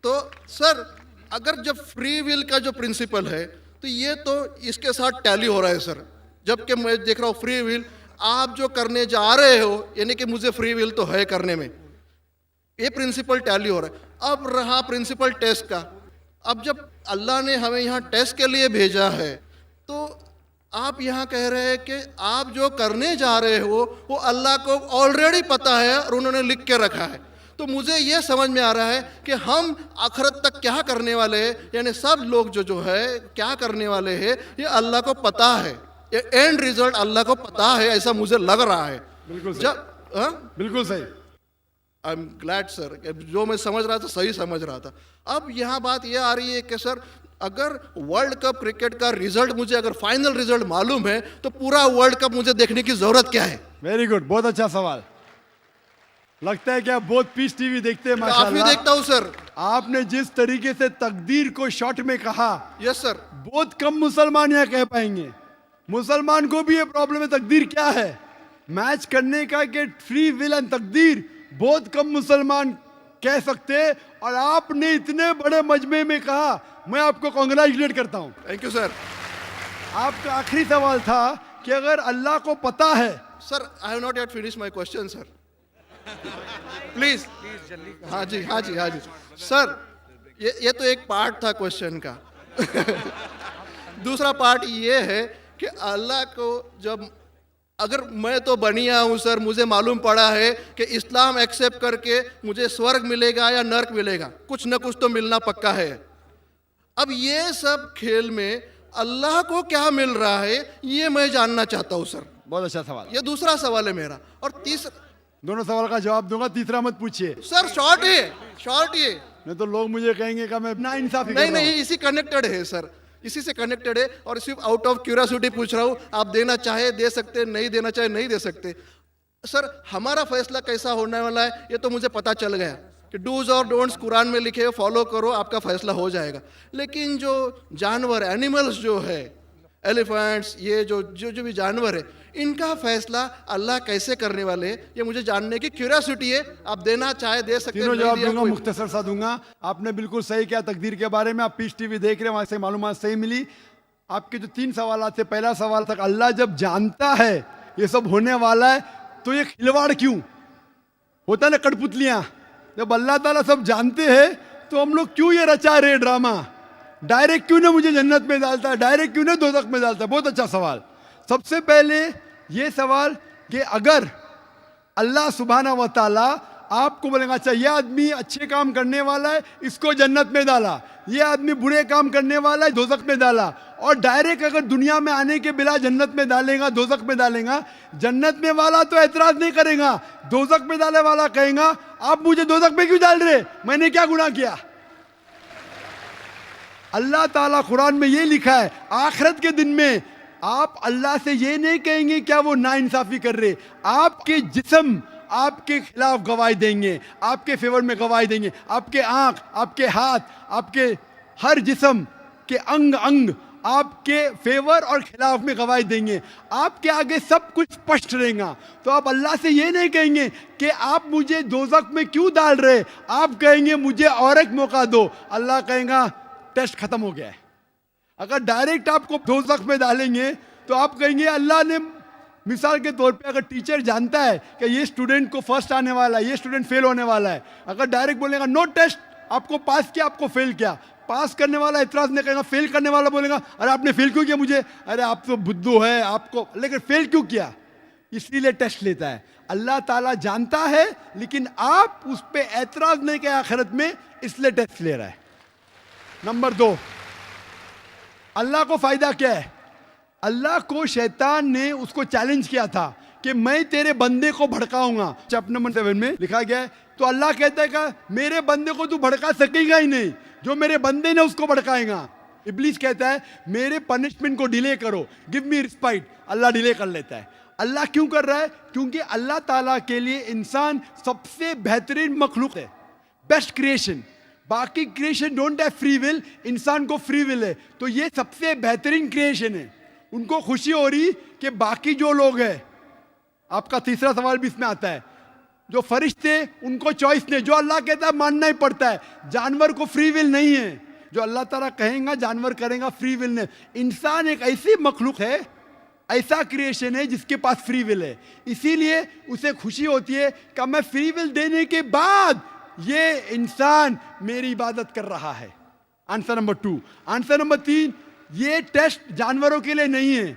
तो सर अगर जब फ्री विल का जो प्रिंसिपल है तो ये तो इसके साथ टैली हो रहा है सर। जबकि मैं देख रहा हूँ फ्री विल आप जो करने जा रहे हो, यानी कि मुझे फ्री विल तो है करने में, ये प्रिंसिपल टैली हो रहा है। अब रहा प्रिंसिपल टेस्ट का। अब जब अल्लाह ने हमें यहाँ टेस्ट के लिए भेजा है तो आप यहाँ कह रहे हैं कि आप जो करने जा रहे हो वो अल्लाह को ऑलरेडी पता है और उन्होंने लिख के रखा है। तो मुझे ये समझ में आ रहा है कि हम आखिरत तक क्या करने वाले हैं, यानी सब लोग जो है क्या करने वाले हैं ये अल्लाह को पता है, ये एंड रिजल्ट अल्लाह को पता है, ऐसा मुझे लग रहा है। बिल्कुल सही। बिल्कुल सही। आई एम ग्लैड सर, जो मैं समझ रहा था सही समझ रहा था। अब यहाँ बात ये आ रही है कि सर अगर वर्ल्ड कप क्रिकेट का रिजल्ट मुझे अगर फाइनल रिजल्ट मालूम है तो पूरा वर्ल्ड कप मुझे देखने की जरूरत क्या है? वेरी गुड, बहुत अच्छा सवाल। लगता है कि आप बहुत पीस टीवी देखते हैं माशाल्लाह। काफी देखता हूँ सर। आपने जिस तरीके से तकदीर को शॉर्ट में कहा, यस सर, बहुत कम मुसलमान यहाँ कह पाएंगे। मुसलमान को भी ये प्रॉब्लम है तकदीर क्या है, मैच करने का कि फ्री विल एंड तकदीर बहुत कम मुसलमान कह सकते हैं, और आपने इतने बड़े मजमे में कहा, मैं आपको कांग्रेचुलेट करता हूं। Thank you sir. आपका आखिरी सवाल था कि अगर अल्लाह को पता है, sir I have not yet finish my question sir, please. हाँ जी हाँ जी हाँ जी सर, ये तो एक पार्ट था क्वेश्चन का। दूसरा पार्ट ये है कि अल्लाह को जब, अगर मैं तो बनिया हूँ सर, मुझे मालूम पड़ा है कि इस्लाम एक्सेप्ट करके मुझे स्वर्ग मिलेगा या नर्क मिलेगा, कुछ न कुछ तो मिलना पक्का है। अब ये सब खेल में अल्लाह को क्या मिल रहा है, ये मैं जानना चाहता हूँ सर। बहुत अच्छा सवाल। ये दूसरा सवाल है मेरा। और तीसरा, दोनों सवाल का जवाब दूंगा, तीसरा मत पूछिए। सर शॉर्ट है, शॉर्ट ये। नहीं तो लोग मुझे कहेंगे कि मैं ना इंसाफी कर नहीं रहा हूं। नहीं, इसी कनेक्टेड है सर, इसी से कनेक्टेड है। और सिर्फ आउट ऑफ क्यूरियोसिटी पूछ रहा हूँ, आप देना चाहे दे सकते, नहीं देना चाहे नहीं दे सकते। सर हमारा फैसला कैसा होने वाला है ये तो मुझे पता चल गया कि डूज और डोंट्स कुरान में लिखे, फॉलो करो, आपका फैसला हो जाएगा। लेकिन जो जानवर, एनिमल्स जो है, एलिफेंट्स, ये जो जो जो भी जानवर है, इनका फैसला अल्लाह कैसे करने वाले हैं, ये मुझे जानने की क्यूरियोसिटी है। आप देना चाहे दे सकते हैं, तीनों नहीं जवाब दिया दूंगा, कोई- मुख्तसर सा दूंगा। आपने बिल्कुल सही किया तकदीर के बारे में। आप पीस टीवी देख रहे हैं, वहां से मालूमात सही मिली। आपके जो 3 सवाल थे, पहला सवाल था अल्लाह जब जानता है ये सब होने वाला है तो ये खिलवाड़ क्यों होता है ना, कठपुतलियां। जब अल्लाह ताला सब जानते हैं तो हम लोग क्यों ये रचा रहे ड्रामा, डायरेक्ट क्यों ना मुझे जन्नत में डालता है, डायरेक्ट क्यों ना दोज़ख में डालता है। बहुत अच्छा सवाल। सबसे पहले ये सवाल कि अगर अल्लाह सुब्हाना व तआला आपको बोलेगा अच्छा ये आदमी अच्छे काम करने वाला है, इसको जन्नत में डाला, ये आदमी बुरे काम करने वाला है, दोज़ख में डाला, और डायरेक्ट अगर दुनिया में आने के बिला जन्नत में डालेगा, दोज़ख में डालेगा, जन्नत में वाला तो एतराज नहीं करेगा, दोज़ख में डाले वाला कहेगा आप मुझे दोज़ख में क्यों डाल रहे, मैंने क्या गुनाह किया। अल्लाह ताला कुरान में ये लिखा है, आखिरत के दिन में आप अल्लाह से ये नहीं कहेंगे क्या वो नाइंसाफी कर रहे, आपके जिस्म आपके खिलाफ गवाही देंगे, आपके फेवर में गवाही देंगे, आपके आंख, आपके हाथ, आपके हर जिस्म के अंग अंग आपके फेवर और खिलाफ में गवाही देंगे, आपके आगे सब कुछ स्पष्ट रहेगा। तो आप अल्लाह से ये नहीं कहेंगे कि आप मुझे दोज़ख में क्यों डाल रहे, आप कहेंगे मुझे और एक मौका दो। अल्लाह कहेगा टेस्ट खत्म हो गया है। अगर डायरेक्ट आपको दोज़ख में डालेंगे तो आप कहेंगे अल्लाह ने, मिसाल के तौर पे अगर टीचर जानता है कि ये स्टूडेंट को फर्स्ट आने वाला है, ये स्टूडेंट फेल होने वाला है, अगर डायरेक्ट बोलेगा नो टेस्ट, आपको पास किया, आपको फेल किया, पास करने वाला इतराज नहीं करेगा, फेल करने वाला बोलेगा अरे आपने फेल क्यों किया मुझे, अरे आप तो बुद्धू है आपको, लेकिन फेल क्यों किया, इसीलिए टेस्ट लेता है। अल्लाह ताला जानता है लेकिन आप उस पर एतराज नहीं किया आखिरत में, इसलिए टेस्ट ले रहा है। नंबर 2, अल्लाह को फायदा क्या है। अल्लाह को शैतान ने उसको चैलेंज किया था कि मैं तेरे बंदे को भड़काऊंगा, चैप्टर नंबर 7 में लिखा गया है। तो अल्लाह कहता है कि मेरे बंदे को तू भड़का सकेगा ही नहीं, जो मेरे बंदे ने उसको भड़काएगा। इब्लीस कहता है मेरे पनिशमेंट को डिले करो, गिव मी रिस्पाइट, अल्लाह डिले कर लेता है। अल्लाह क्यों कर रहा है, क्योंकि अल्लाह ताला के लिए इंसान सबसे बेहतरीन मखलूक है, बेस्ट क्रिएशन। बाकी creation don't have free will, इंसान को फ्री विल है, तो ये सबसे बेहतरीन क्रिएशन है। उनको खुशी हो रही कि बाकी जो लोग हैं, आपका तीसरा सवाल भी इसमें आता है, जो फरिश्ते उनको चॉइस नहीं, जो अल्लाह कहता है मानना ही पड़ता है। जानवर को फ्री विल नहीं है, जो अल्लाह ताला कहेगा जानवर करेगा, फ्री विल नहीं। इंसान एक ऐसी मखलूक है, ऐसा क्रिएशन है जिसके पास फ्री विल है, इसीलिए उसे खुशी होती है कि मैं फ्री विल देने के बाद ये इंसान मेरी इबादत कर रहा है। Answer number 2। आंसर नंबर 3, ये टेस्ट जानवरों के लिए नहीं है।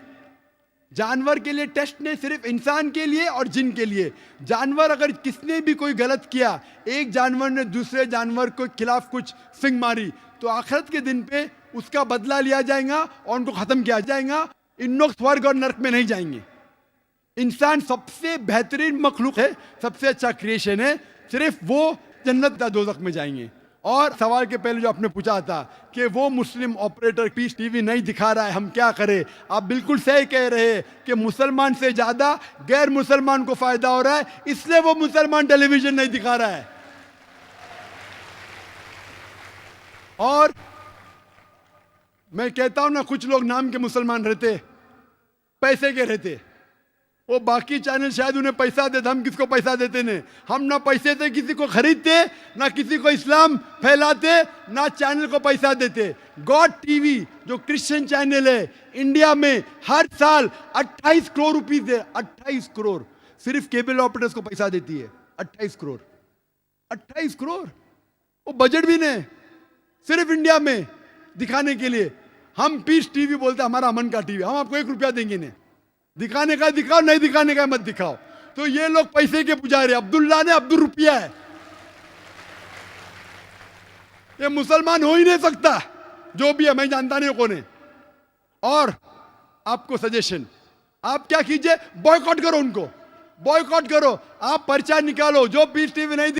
जानवर के लिए टेस्ट नहीं, सिर्फ इंसान के लिए और जिन के लिए। जानवर अगर किसने भी कोई गलत किया, एक जानवर ने दूसरे जानवर के खिलाफ कुछ सिंग मारी, तो आखिरत के दिन पे उसका बदला लिया जाएगा और उनको खत्म किया जाएगा। इन लोग स्वर्ग और नरक में नहीं जाएंगे। इंसान सबसे बेहतरीन मखलूक है, सबसे अच्छा क्रिएशन है, सिर्फ वो जन्नत या दोज़ख में जाएंगे। और सवाल के पहले जो आपने पूछा था कि वो मुस्लिम ऑपरेटर पीस टीवी नहीं दिखा रहा है, हम क्या करें, आप बिल्कुल सही कह रहे हैं कि मुसलमान से ज्यादा गैर मुसलमान को फायदा हो रहा है, इसलिए वो मुसलमान टेलीविजन नहीं दिखा रहा है। और मैं कहता हूं ना, कुछ लोग नाम के मुसलमान रहते, पैसे के रहते, वो बाकी चैनल शायद उन्हें पैसा देते, हम किसको पैसा देते नहीं। हम ना पैसे से किसी को खरीदते, ना किसी को इस्लाम फैलाते, ना चैनल को पैसा देते। गॉड टीवी जो क्रिश्चियन चैनल है इंडिया में हर साल 28 करोड़ रुपीस है, 28 करोड़ सिर्फ केबल ऑपरेटर्स को पैसा देती है। 28 करोड़, 28 करोड़ वो बजट भी नहीं, सिर्फ इंडिया में दिखाने के लिए। हम पीस टीवी बोलते हमारा अमन का टीवी, हम आपको 1 रुपया देंगे नहीं, दिखाने का दिखाओ, नहीं दिखाने का मत दिखाओ। तो ये लोग पैसे के पुजारी, अब्दुल्ला ने अब्दुल रुपया है, ये मुसलमान हो ही नहीं सकता। जो भी है मैं जानता नहीं कौन है। और आपको सजेशन, आप क्या कीजिए, बॉयकॉट करो उनको, बॉयकॉट करो, आप पर्चा निकालो। जो पीस टीवी नहीं